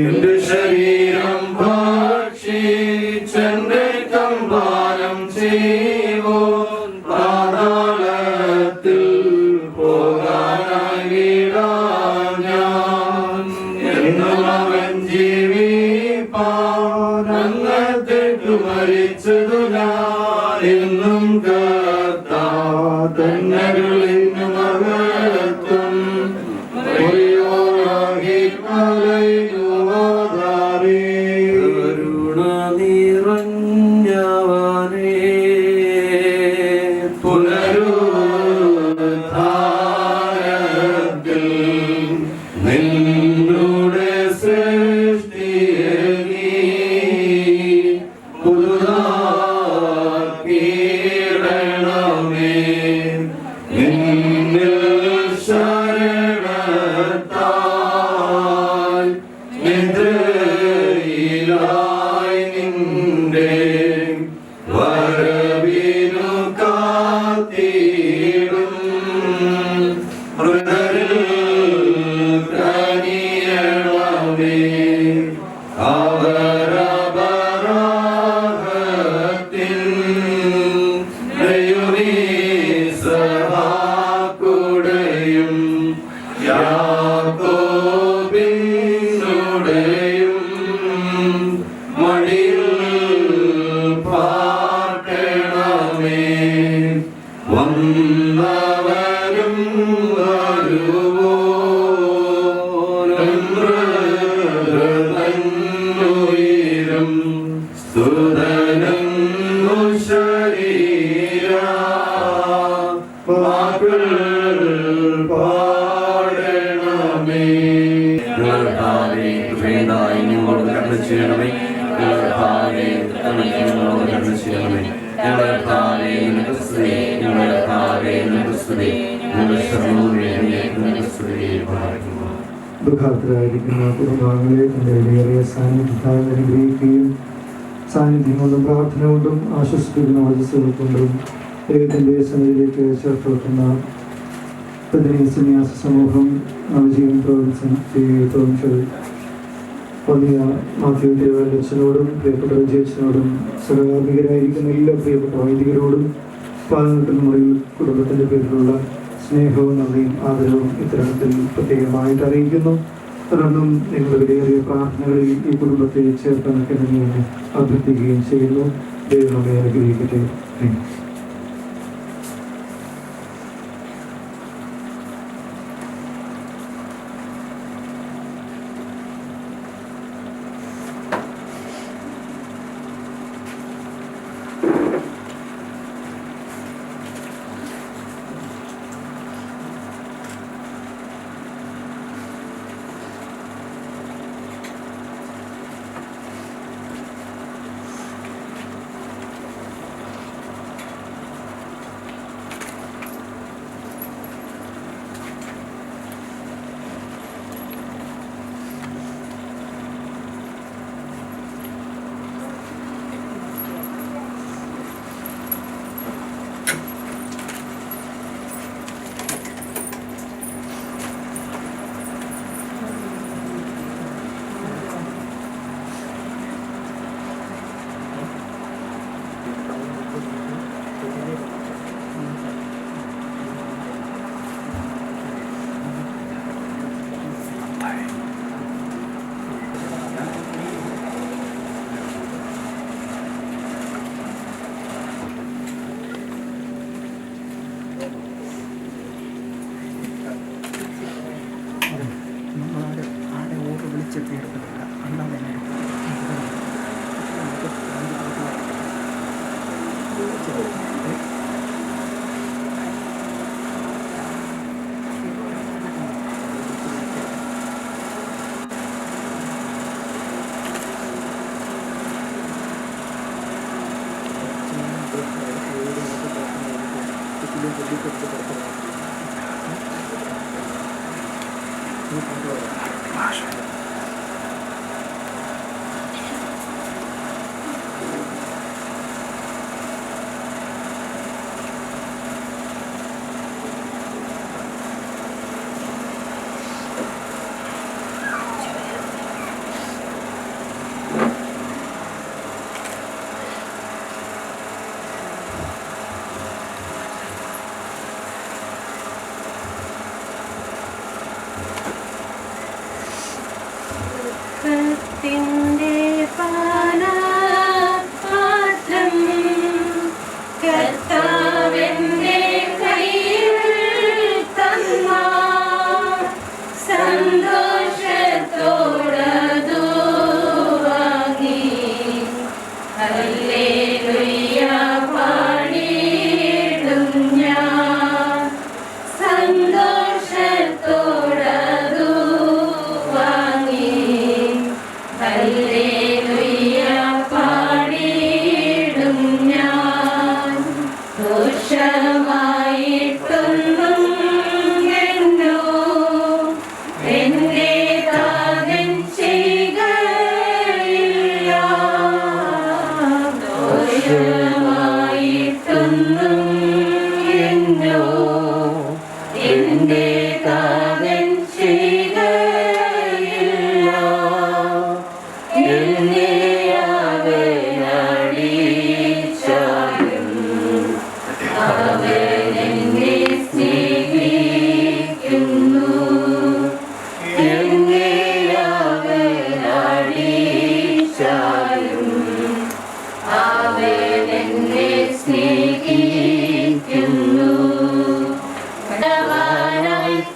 M: എന്റെ ശരീരം ഭക്ഷിച്ചെന്റെ കമ്പാനം ചെയ്വോ പാതാളത്തിൽ പോകാനായിടാൻ ഞാൻ എന്നും അവൻ ജീവിപ്പാനങ്ങത്തേക്കു മരിച്ചതു ഞാൻ എന്നും കർത്താ തന്നരുളിനു മഹത്വം
N: ദുഃഖാർത്ഥരായിരിക്കുന്ന കുടുംബാംഗങ്ങളെ തന്റെ വിലയേറിയ സാന്നിധ്യത്താൽ അനുഗ്രഹിക്കുകയും സാന്നിധ്യം കൊണ്ടും പ്രാർത്ഥന കൊണ്ടും ആശ്വസിപ്പിക്കുന്ന വചസ്സുകൾ കൊണ്ടും ദൈവത്തിന്റെ സന്നിധിയിലേക്ക് ചേർത്ത് വെക്കുന്ന സന്യാസ സമൂഹം നവജീവൻ പ്രൊവിൻഷ്യൽ വലിയ മാത്യു തിരുവല്ലച്ചനോടും പ്രിയപ്പെട്ട വിജയച്ചനോടും സഹകാർമികരായിരിക്കുന്ന എല്ലാ പ്രിയപ്പെട്ട വൈദികരോടും പാലനത്തിൽ മുറിയിൽ കുടുംബത്തിന്റെ പേരിലുള്ള സ്നേഹവും നന്ദിയും ആദരവും ഇത്തരത്തിൽ പ്രത്യേകമായിട്ട് അറിയിക്കുന്നു. തുടർന്നും നിങ്ങളുടെ വിലയേറിയ പ്രാർത്ഥനകളിൽ ഈ കുടുംബത്തെ ചേർത്ത് നിൽക്കണമെന്ന് അഭ്യർത്ഥിക്കുകയും ചെയ്യുന്നു. ദൈവം നമ്മെ അനുഗ്രഹിക്കട്ടെ.
I: സന്തോഷത്തോടതു വാങ്ങി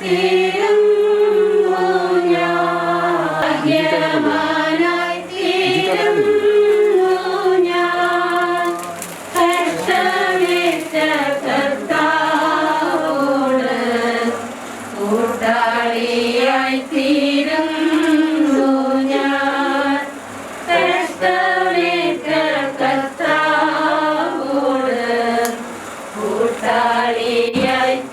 I: തീരുന്നു ഞാൻ ഭാഗ്യവാനായി തീരുന്നു ഞാൻ കഷ്ടമേറ്റ കർത്താവോട് കൂട്ടാളിയായി തീരുന്നു ഞാൻ കഷ്ടമേറ്റ കർത്താവോട് കൂട്ടാളിയായി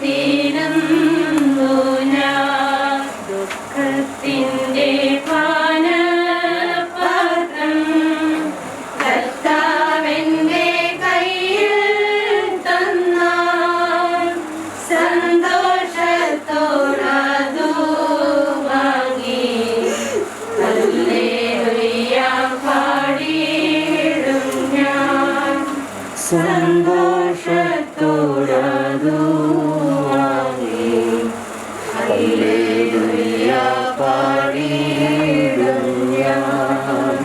I: തീരുന്നു ഞാൻ ദുഃഖത്തിൻ്റെ പാനപാത്രം കർത്താവിൻ്റെ കയ്യിൽ തന്നാൽ സന്തോഷത്തോടതു വാങ്ങി ഹല്ലേലൂയ പാടിയിടും ഞാൻ സന്തോഷത്തോടതു വാങ്ങി ഹല്ലേലൂയ പാടിയിടും ഞാൻ.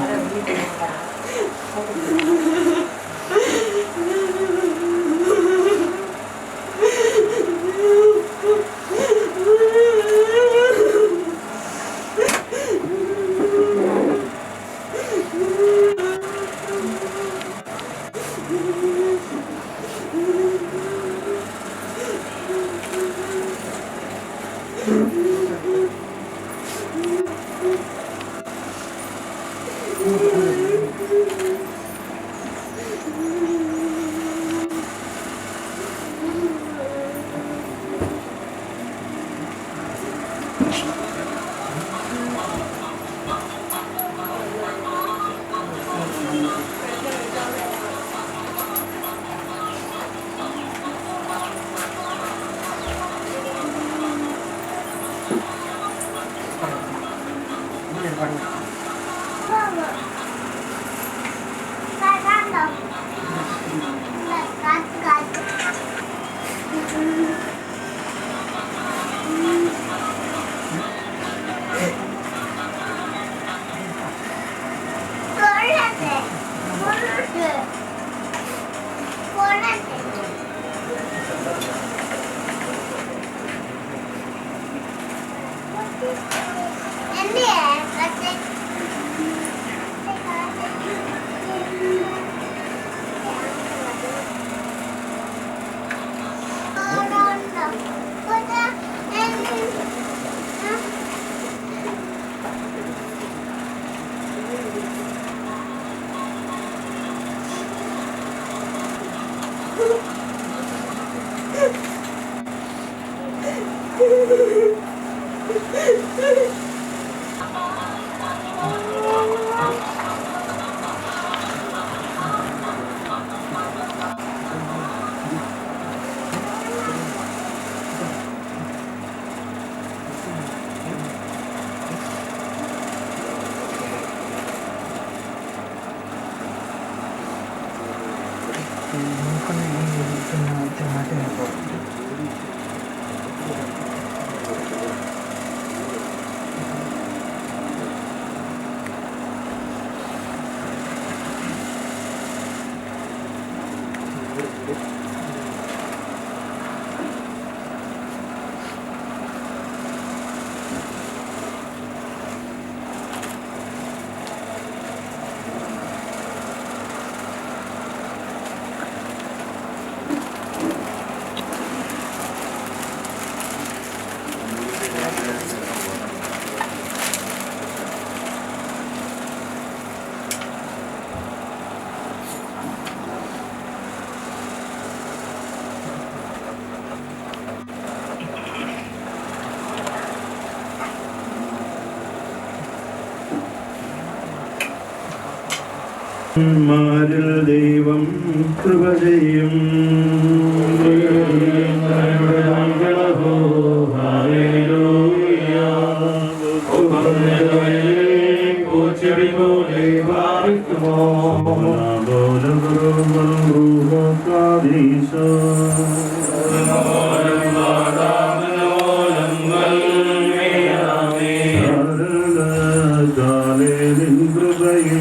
M: മാരിൽ ദൈവം കൃപ ചെയ്യും. പൂച്ചെടി പോലെ കൃപയേ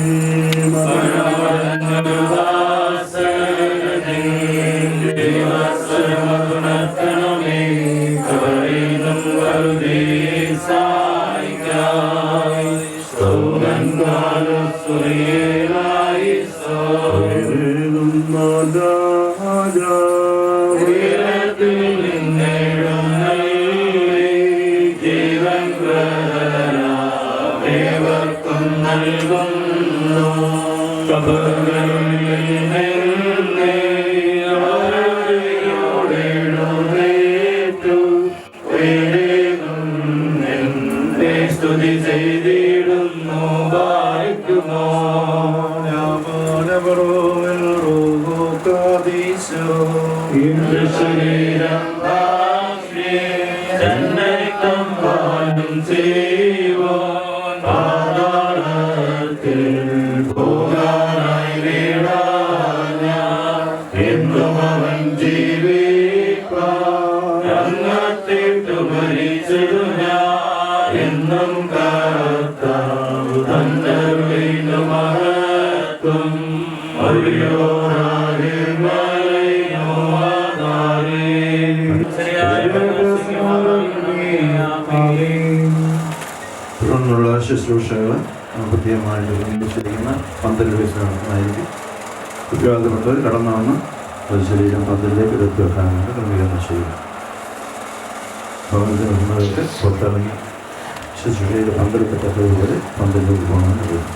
O: തുടർന്നുള്ള ശുശ്രൂഷകൾ പ്രത്യേകമായിട്ട് നിർമ്മിച്ചിരിക്കുന്ന പന്തലിൽ വെച്ച് നടത്തുന്നതായിരിക്കും. ഉത്തരവാദിത്തപ്പെട്ടവർ കടന്നു വന്ന് ശരീരം പന്തലിലേക്ക് എടുത്തു വെക്കാനായിട്ട് ക്രമീകരണം ചെയ്യുക. ഭവനത്തിൽ വരുന്നവർക്ക് പുറത്തിറങ്ങി ശുശ്രൂഷയിൽ പന്തലിപ്പെട്ടതുപോലെ പന്തലിലേക്ക് പോകണമെന്ന് പറയുന്നു.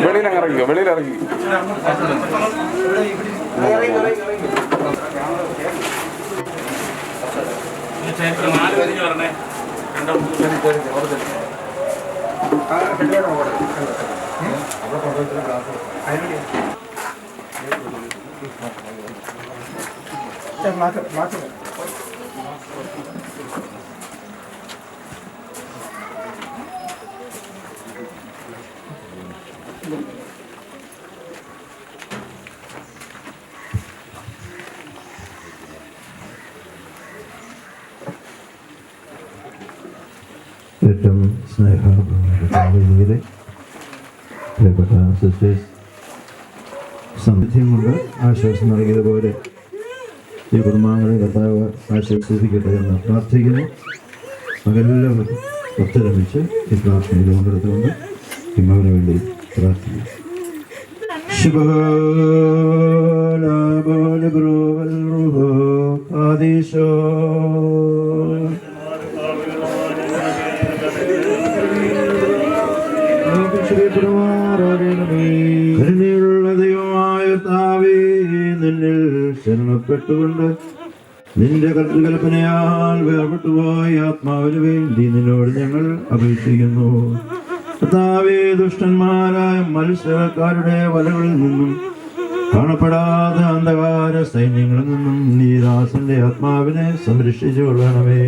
E: വെളിയിലിറങ്ങിക്കോ, വെളിയിലിറങ്ങി.
O: ഏറ്റവും സ്നേഹബഹുമാനത്തോടെ പ്രിയപ്പെട്ട സിസ്റ്റേഴ്സ്, സമൃദ്ധിയും കൊണ്ട് ആശ്വാസം നൽകിയതുപോലെ ഈ കുടുംബാംഗങ്ങളെ കർത്താവ് ആശ്വസിപ്പിക്കട്ടെ എന്ന് പ്രാർത്ഥിക്കുന്നു. അവരെല്ലാവരും ഒത്തൊരുമിച്ച് ഈ പ്രാർത്ഥനയിൽ പങ്കെടുത്തുകൊണ്ട് ഇമ്മവന് വേണ്ടി പ്രാർത്ഥിക്കുന്നു. കരുണയുള്ള ദൈവമായ കർത്താവേ, നിന്നിൽ ശരണപ്പെട്ടുകൊണ്ട് നിന്റെ കൽപ്പനയാൽ വേർപെട്ടുപോയ ആത്മാവിന് വേണ്ടി നിന്നോട് ഞങ്ങൾ അപേക്ഷിക്കുന്നു. കർത്താവേ, ദുഷ്ടന്മാരായ മത്സരക്കാരുടെ വലകളിൽ നിന്നും കാണപ്പെടാത്ത അന്ധകാര സൈന്യങ്ങളിൽ നിന്നും നീ ദാസന്റെ ആത്മാവിനെ സംരക്ഷിച്ചു കൊള്ളണമേ.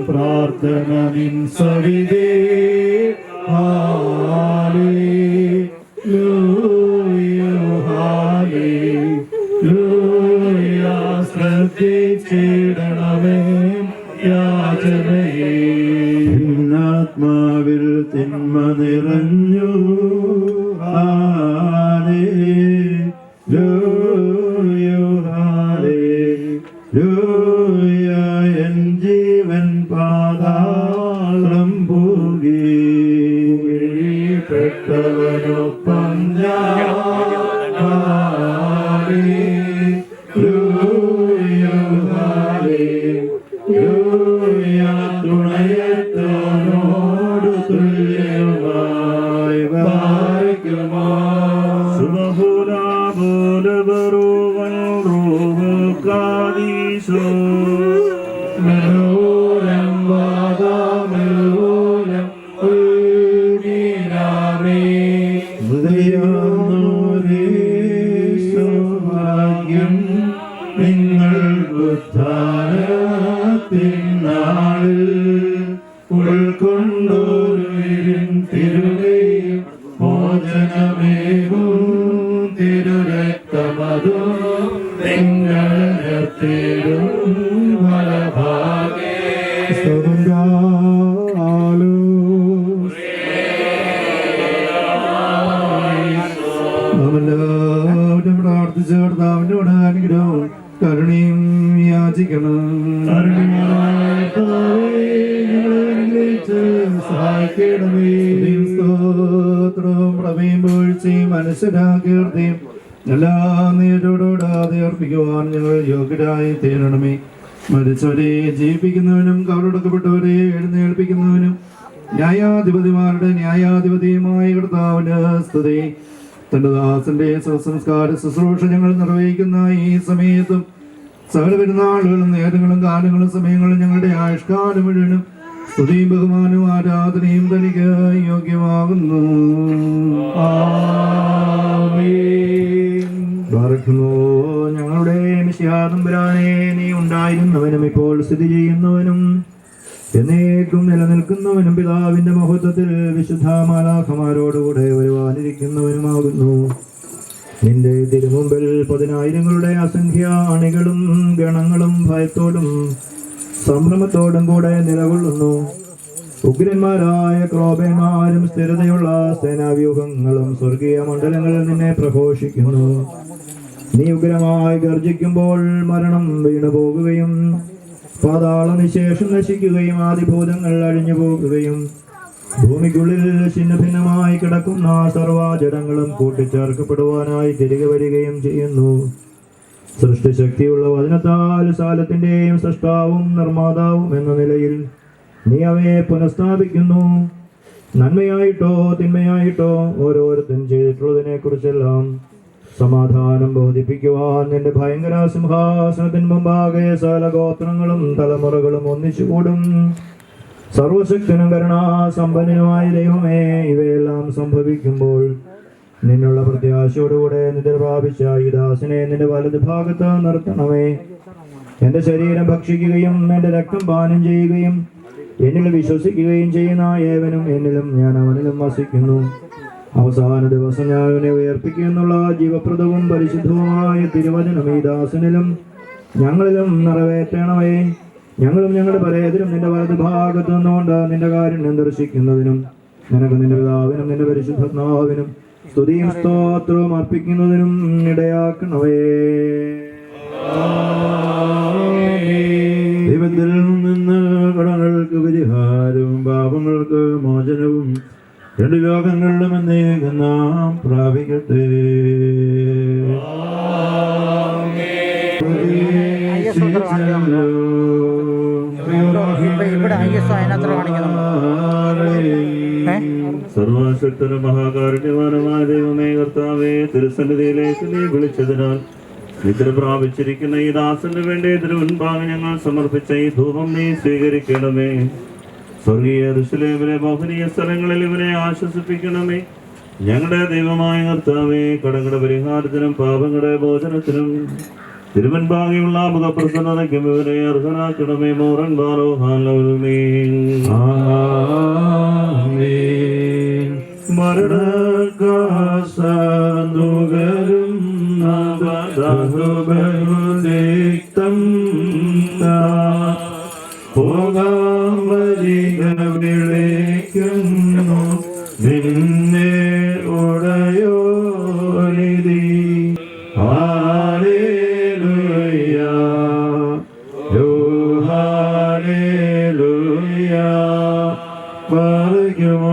M: പ്രാർത്ഥന നിൻ സവിധേ ശ്രദ്ധിച്ചിടണമേ യാചനയെ.
O: ആത്മാവിൽ തിന്മ നിറഞ്ഞു എൻ ജീവൻ പാതാളം പോകി പെട്ടവനൊപ്പം തുണയ
M: ഉൾക്കൊണ്ടോരുയിരും തിരുകയും മോചനമേകും തിരുരക്തമതും നിങ്ങളെത്തിടും വലഭാഗേ
N: എല്ലാവരും പ്രാർത്ഥിച്ച് കർത്താവിനോട് അനുഗ്രഹവും കരുണയും യാചിക്കണം. സ്തോത്രവും പ്രമേയും വീഴ്ചയും മനസ്സിലാക്കീർത്തിയും എല്ലാം നേരോടാതെ അർപ്പിക്കുവാൻ ഞങ്ങൾ യോഗ്യരായി തീരണമേ. മരിച്ചവരെ ജീവിപ്പിക്കുന്നവനും കവറടക്കപ്പെട്ടവരെ എഴുന്നേൽപ്പിക്കുന്നവനും ന്യായാധിപതിമാരുടെ ന്യായാധിപതിയുമായ കർത്താവിന് സ്തുതി. തന്റെ ദാസന്റെ സംസ്കാര ശുശ്രൂഷ ഞങ്ങൾ നിർവഹിക്കുന്ന ഈ സമയത്തും സകല പെരുന്നാളുകളും നേരങ്ങളും കാലങ്ങളും സമയങ്ങളും ഞങ്ങളുടെ ആയുഷ്കാലം മുഴുവനും സ്തുതിയും ബഹുമാനവും ആരാധനയും തനിക്ക് യോഗ്യമാകുന്നു. ഞങ്ങളുടെ മിശിഹാതമ്പുരാനെ, നീ ഉണ്ടായിരുന്നവനും ഇപ്പോൾ സ്ഥിതി ചെയ്യുന്നവനും എന്നേക്കും നിലനിൽക്കുന്നവനും പിതാവിന്റെ മഹത്വത്തിൽ വിശുദ്ധ മാലാഖമാരോടുകൂടെ വരുവാനിരിക്കുന്നവനുമാകുന്നു. നിന്റെ തിരുമുമ്പിൽ 10,000-ങ്ങളുടെ അസംഖ്യ അണികളും ഗണങ്ങളും ഭയത്തോടും സംഭ്രമത്തോടും കൂടെ നിലകൊള്ളുന്നു. ഉഗ്രന്മാരായ ക്രോബന്മാരും സ്ഥിരതയുള്ള സേനാവ്യൂഹങ്ങളും സ്വർഗീയ മണ്ഡലങ്ങളിൽ നിന്നെ പ്രഘോഷിക്കുന്നു. നീ ഉഗ്രമായി ഗർജിക്കുമ്പോൾ മരണം വീണു പോകുകയും പാതാള നിശേഷം നശിക്കുകയും ആദിഭൂതങ്ങൾ അഴിഞ്ഞു പോകുകയും ഭൂമിക്കുള്ളിൽ ഛിന്നഭിന്നമായി കിടക്കുന്ന സർവ്വജടങ്ങളും കൂട്ടിച്ചേർക്കപ്പെടുവാനായി തിരികെ വരികയും ചെയ്യുന്നു. സൃഷ്ടിശക്തിയുള്ള വചനത്താൽ സാലത്തിന്റെയും സൃഷ്ടാവും നിർമ്മാതാവും എന്ന നിലയിൽ നീ അവയെ പുനഃസ്ഥാപിക്കുന്നു. നന്മയായിട്ടോ തിന്മയായിട്ടോ ഓരോരുത്തരും ചെയ്തിട്ടുള്ളതിനെ കുറിച്ചെല്ലാം സമാധാനം ബോധിപ്പിക്കുവാൻ നിന്റെ ഭയങ്കര സിംഹാസനത്തിന് മുമ്പാകെ സകല ഗോത്രങ്ങളും തലമുറകളും ഒന്നിച്ചുകൂടും. സർവശക്തനും കരുണാസമ്പന്നനുമായ ദൈവമേ, ഇവയെല്ലാം സംഭവിക്കുമ്പോൾ നിന്നുള്ള പ്രത്യാശയോടുകൂടെ നിദ്ര പ്രാപിച്ച ഈ ദാസനെ നിന്റെ വലത് ഭാഗത്ത് നിർത്തണമേ. എന്റെ ശരീരം ഭക്ഷിക്കുകയും എന്റെ രക്തം പാനം ചെയ്യുകയും എന്നിൽ വിശ്വസിക്കുകയും ചെയ്യുന്ന ഏവനും എന്നിലും ഞാൻ അവനിലും വസിക്കുന്നു. അവസാന ദിവസം ഞാൻ അവനെ ഉയർപ്പിക്കുന്നുള്ള ജീവപ്രദവും പരിശുദ്ധവുമായ തിരുവചനം ഈ ദാസനിലും ഞങ്ങളിലും നിറവേറ്റണമേ. ഞങ്ങളും ഞങ്ങളുടെ പരേതരും നിന്റെ വലത് ഭാഗത്ത് നിന്നുകൊണ്ട് നിന്റെ കാരുണ്യം ദർശിക്കുന്നതിനും നിനക്ക് നിന്റെ പിതാവിനും നിന്റെ പരിശുദ്ധാത്മാവിനും സ്തുതിയും സ്തോത്രവും അർപ്പിക്കുന്നതിനും ഇടയാക്കണമേ. ദൈവത്തിൽ നിന്ന് കടങ്ങൾക്ക് പരിഹാരവും പാപങ്ങൾക്ക് മോചനവും രണ്ട് ലോകങ്ങളിലും എന്നേക്കും നാം പ്രാപിക്കട്ടെ.
C: സർവശക്തനും മഹാകാരുണ്യവാനുമായ ദൈവമേ, കർത്താവേ, തിരുസന്നിധിയിലേക്ക് നീ വിളിച്ചതിനാൽ നിദ്ര പ്രാപിച്ചിരിക്കുന്ന ഈ ദാസന് വേണ്ടി തിരുമുൻപാകെ ഞങ്ങൾ സമർപ്പിച്ച ഈ ധൂപം നീ സ്വീകരിക്കണമേ. സ്വർഗീയ യെരൂശലേമിലെ മോഹനീയ സ്ഥലങ്ങളിൽ ഇവരെ ആശ്വസിപ്പിക്കണമേ. ഞങ്ങളുടെ ദൈവമായ കർത്താവേ, കടങ്ങളുടെ പരിഹാരത്തിനും പാപങ്ങളുടെ മോചനത്തിനും തിരുമുൻപാകെയുള്ള മുഖപ്രസന്നതയ്ക്കും ഇവരെ അർഹനാക്കണമേ. മോറൻ ബാലോ ഹാലൗമേ.
M: മരണകാസനുകരും നവദഹുബഹുദിക്തം പോകാം വരിക വിളിക്കുന്നു നിന്നെ ഉടയോനിധി. ഹല്ലേലൂയ യോ ഹല്ലേലൂയ. പറയുമോ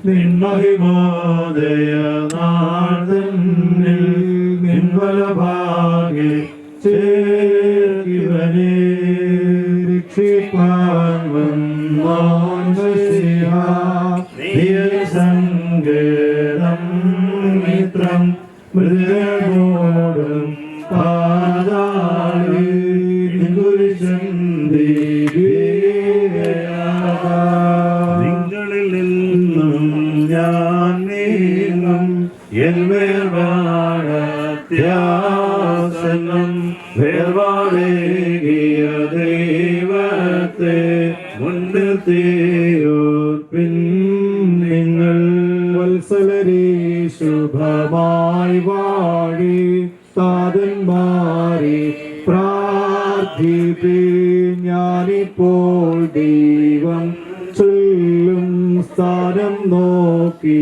M: നിൻമഹിമോദയ നാഥനിൽ നിൻവലഭാഗെ ചേർക്കിവനെ രക്ഷിപ്പാൻ വന്നോൻ മശിഹ. സങ്കേതം മിത്രം മൃഗമോടും പാതാളി നിങ്ങളിൽ നിന്നും ഞാൻ നീങ്ങും എന്മേൽ വാഴ ദാസനും വേർപാടേകിയ ദൈവത്തെ മുൻനിർത്തിയോർപ്പിൻ നിങ്ങൾ.
N: വത്സലരെ ശുഭമായി വാഴി താതന്മാരെ പ്രാർത്ഥിപ്പി. ഞാനിപ്പോൾ ദൈവം ചൊല്ലും സ്ഥാനം നോക്കി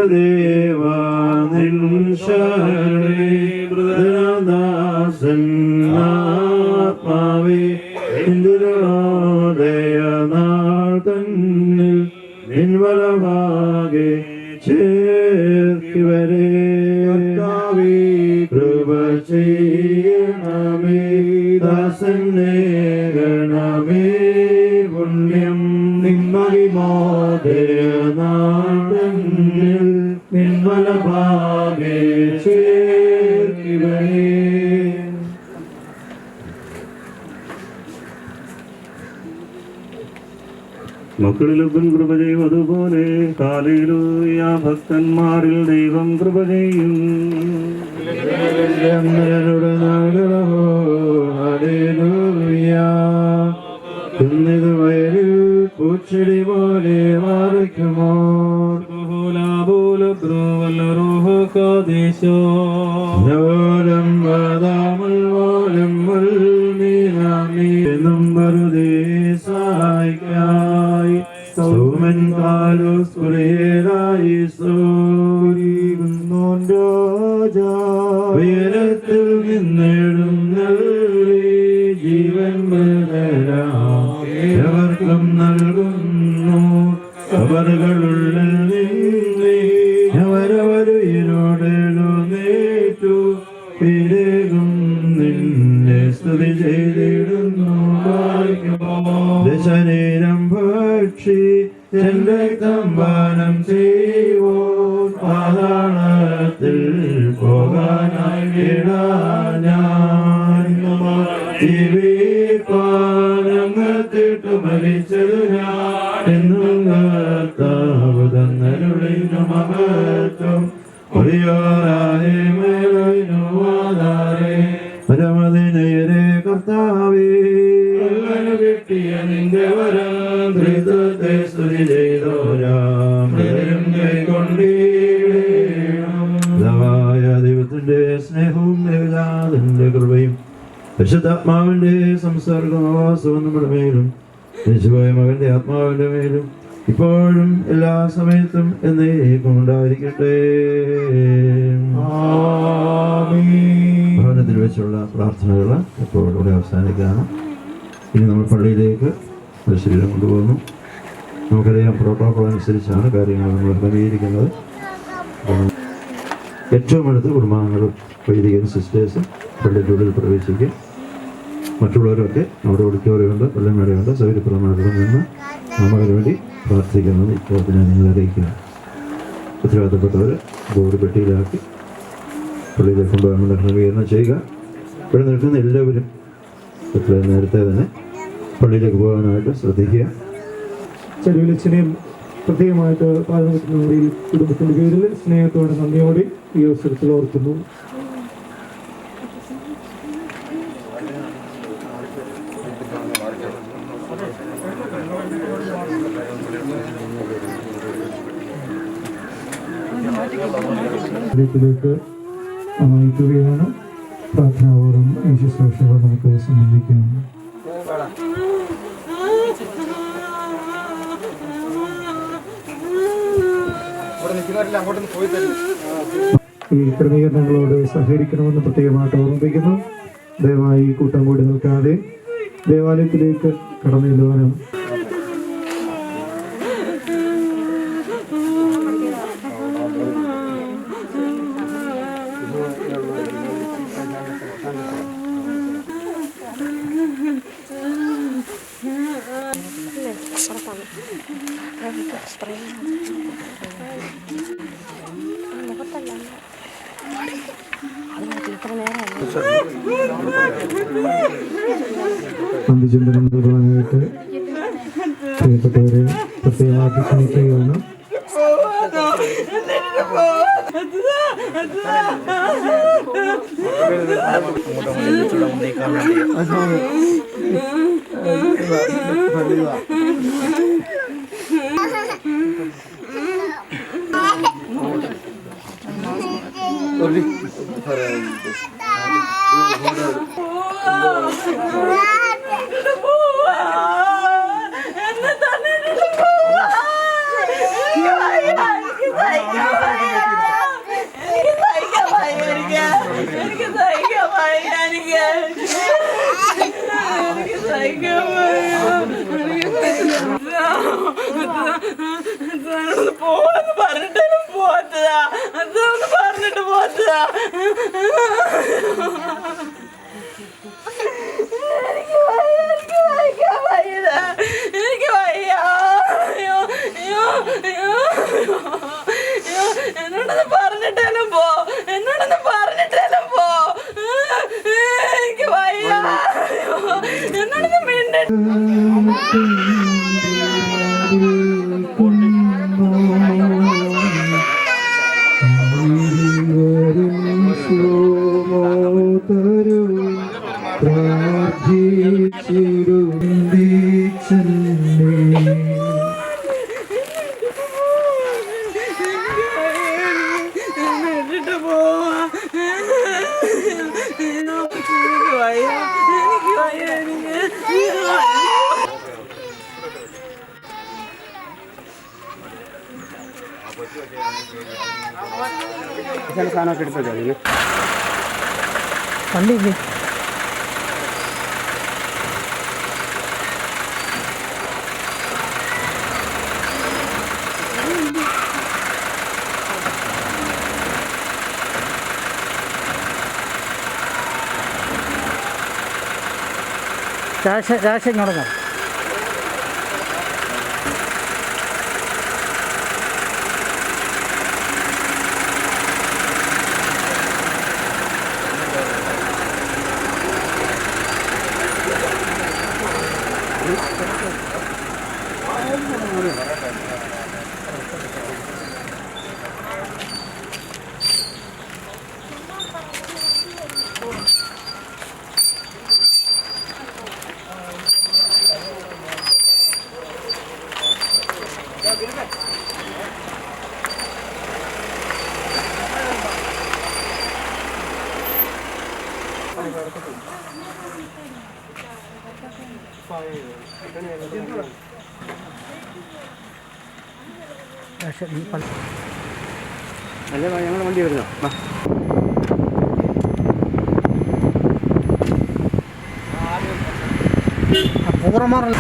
M: ദേവാ നിൻ ശരണേ മൃദനാദാസൻ ആത്മാവേ ഇന്ദിരോദയനാൾ തന്നിൽ നിൻ വലഭാഗെ ചേർക്കിവരെ. കൃപ ചെയ്യണമേ ദാസനെ ഗണമേ പുണ്യം നിന്മഹിമോദയനാളിൽ നിൻവലഭാഗെ ചേർക്കിവരെ. മക്കളിലൊപ്പം കൃപ ചെയ്യും അതുപോലെ കാലയിലൂയ ഭക്തന്മാരിൽ ദൈവം കൃപ ചെയ്യും. ഇന്നിത് വയലിൽ പൂച്ചെടി പോലെ മാറിക്കുമോ. സഹായിക്കായി സൗമൻ കാലോസ് കുറിയേരായി സോരികുന്നോൻ രാജാ ഉയരത്തിൽ നിന്നിടും ജീവൻ എവർക്കും നൽകുന്നു. അവറുകളുള്ളിൽ നിന്നേ അവരവരുയിരോടെഴുന്നേറ്റു പിരകും നിന്നെ സ്തുതി ചെയ്തിടുന്നു. ദശനേരം ഭക്ഷി രക്തം പാനം ചെയ്യുവോ പാതാളത്തിൽ പോകാനായി ഞാൻ ജീവിപ്പാനങ്ങത്തിട്ടു മരിച്ചതു ഞാൻ എന്നും കർത്താവ് തന്നരുളിനു മഹത്വം ഒളിയോരായ മേലൊരുവാതാരേ പരമദിനയരെ കർത്താവേ കിട്ടിയ നിന്റെ വരം ത്രിത്വത്തെ സ്തുതി ചെയ്തോരാം കൈകൊണ്ടീടേണമായ ദൈവത്തിന്റെ സ്നേഹവും ദേവജാതന്റെ കൃപയും പരിശുദ്ധാത്മാവിന്റെ സംസർഗവാസവും നമ്മുടെ മേലും യേശുവായ മകന്റെ ആത്മാവിന്റെ മേലും ഇപ്പോഴും എല്ലാ സമയത്തും എന്നേക്കും ഉണ്ടായിരിക്കട്ടെ. ഭവനത്തിൽ വെച്ചുള്ള പ്രാർത്ഥനകൾ ഇപ്പോൾ ഇവിടെ അവസാനിക്കുകയാണ്. ഇനി നമ്മൾ പള്ളിയിലേക്ക് ശരീരം കൊണ്ടുപോകുന്നു. നമുക്കറിയാം പ്രോട്ടോകോൾ അനുസരിച്ചാണ് കാര്യങ്ങൾ നമ്മൾ ക്രമീകരിക്കുന്നത്. ഏറ്റവും അടുത്ത് കുടുംബാംഗങ്ങളും വൈദികരും സിസ്റ്റേഴ്സും പള്ളിയുടെ ഉള്ളിൽ പ്രവേശിക്കും. മറ്റുള്ളവരൊക്കെ അവിടെ ഓഡിറ്റോറിയമുണ്ട്, പള്ളിമേടയുണ്ട്, സൗകര്യപ്രദമായിട്ട് നിന്ന് നമുക്ക് വേണ്ടി പ്രാർത്ഥിക്കുന്നത് ഇപ്പോൾ ഞാൻ നിങ്ങളെ അറിയിക്കുക. ഉത്തരവാദിത്തപ്പെട്ടവർ ബോർഡ് പെട്ടിയിലാക്കി പള്ളിയിലേക്ക് കൊണ്ടുപോകാനുള്ള ക്രമീകരണം ചെയ്യുക. ഇവിടെ നിൽക്കുന്ന എല്ലാവരും എത്രയും നേരത്തെ തന്നെ പള്ളിയിലേക്ക് പോകാനായിട്ട് ശ്രദ്ധിക്കുക.
N: ചെരുവിലച്ഛനെയും പ്രത്യേകമായിട്ട് പാലനത്തിനുവേണ്ടി കുടുംബത്തിൻ്റെ പേരിൽ സ്നേഹത്തോടെ നന്ദിയോടെ ഈ അവസരത്തിൽ ഓർക്കുന്നു. ിലേക്ക് അയക്കുകയാണ്. പ്രാർത്ഥനാപൂർവ്വം ഈ ശുശ്രൂഷകൾ നമുക്ക് സംബന്ധിക്കാം. ഈ ക്രമീകരണങ്ങളോട് സഹകരിക്കണമെന്ന് പ്രത്യേകമായിട്ട് ഓർമ്മിപ്പിക്കുന്നു. ദയവായി കൂട്ടം കൂടി നിൽക്കാതെ ദേവാലയത്തിലേക്ക് കടന്നു ചെല്ലുവാനും അന്ത്യചിന്തനം നൽകുവാനായിട്ട് പ്രിയപ്പെട്ടവരെ പ്രത്യേകമായിട്ട് ക്ഷണിക്കുകയാണ്.
P: സാധനമൊക്കെ എടുത്തോ അതിന്
E: വണ്ടി രാശ ഇങ്ങോട്ട്
P: അല്ലേ ഞങ്ങളുടെ വണ്ടി വരുന്നോ
E: പൂർണ്ണമാറല്ല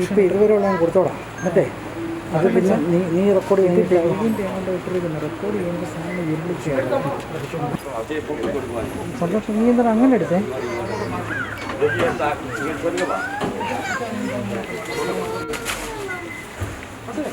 Q: ഇപ്പോൾ ഇതുവരെയുള്ള കൊടുത്തോടാം എന്നിട്ടേ അത് പിന്നെ നീ റെക്കോർഡ് ചെയ്തിട്ട് ഇതിൻ്റെ ആളുടെ ഇട്ടിരിക്കുന്ന റെക്കോർഡ് ചെയ്യുന്ന സാധനം വിരളിച്ച് സന്തോഷം നീ എന്താ അങ്ങനെ എടുത്തേ
P: അതെ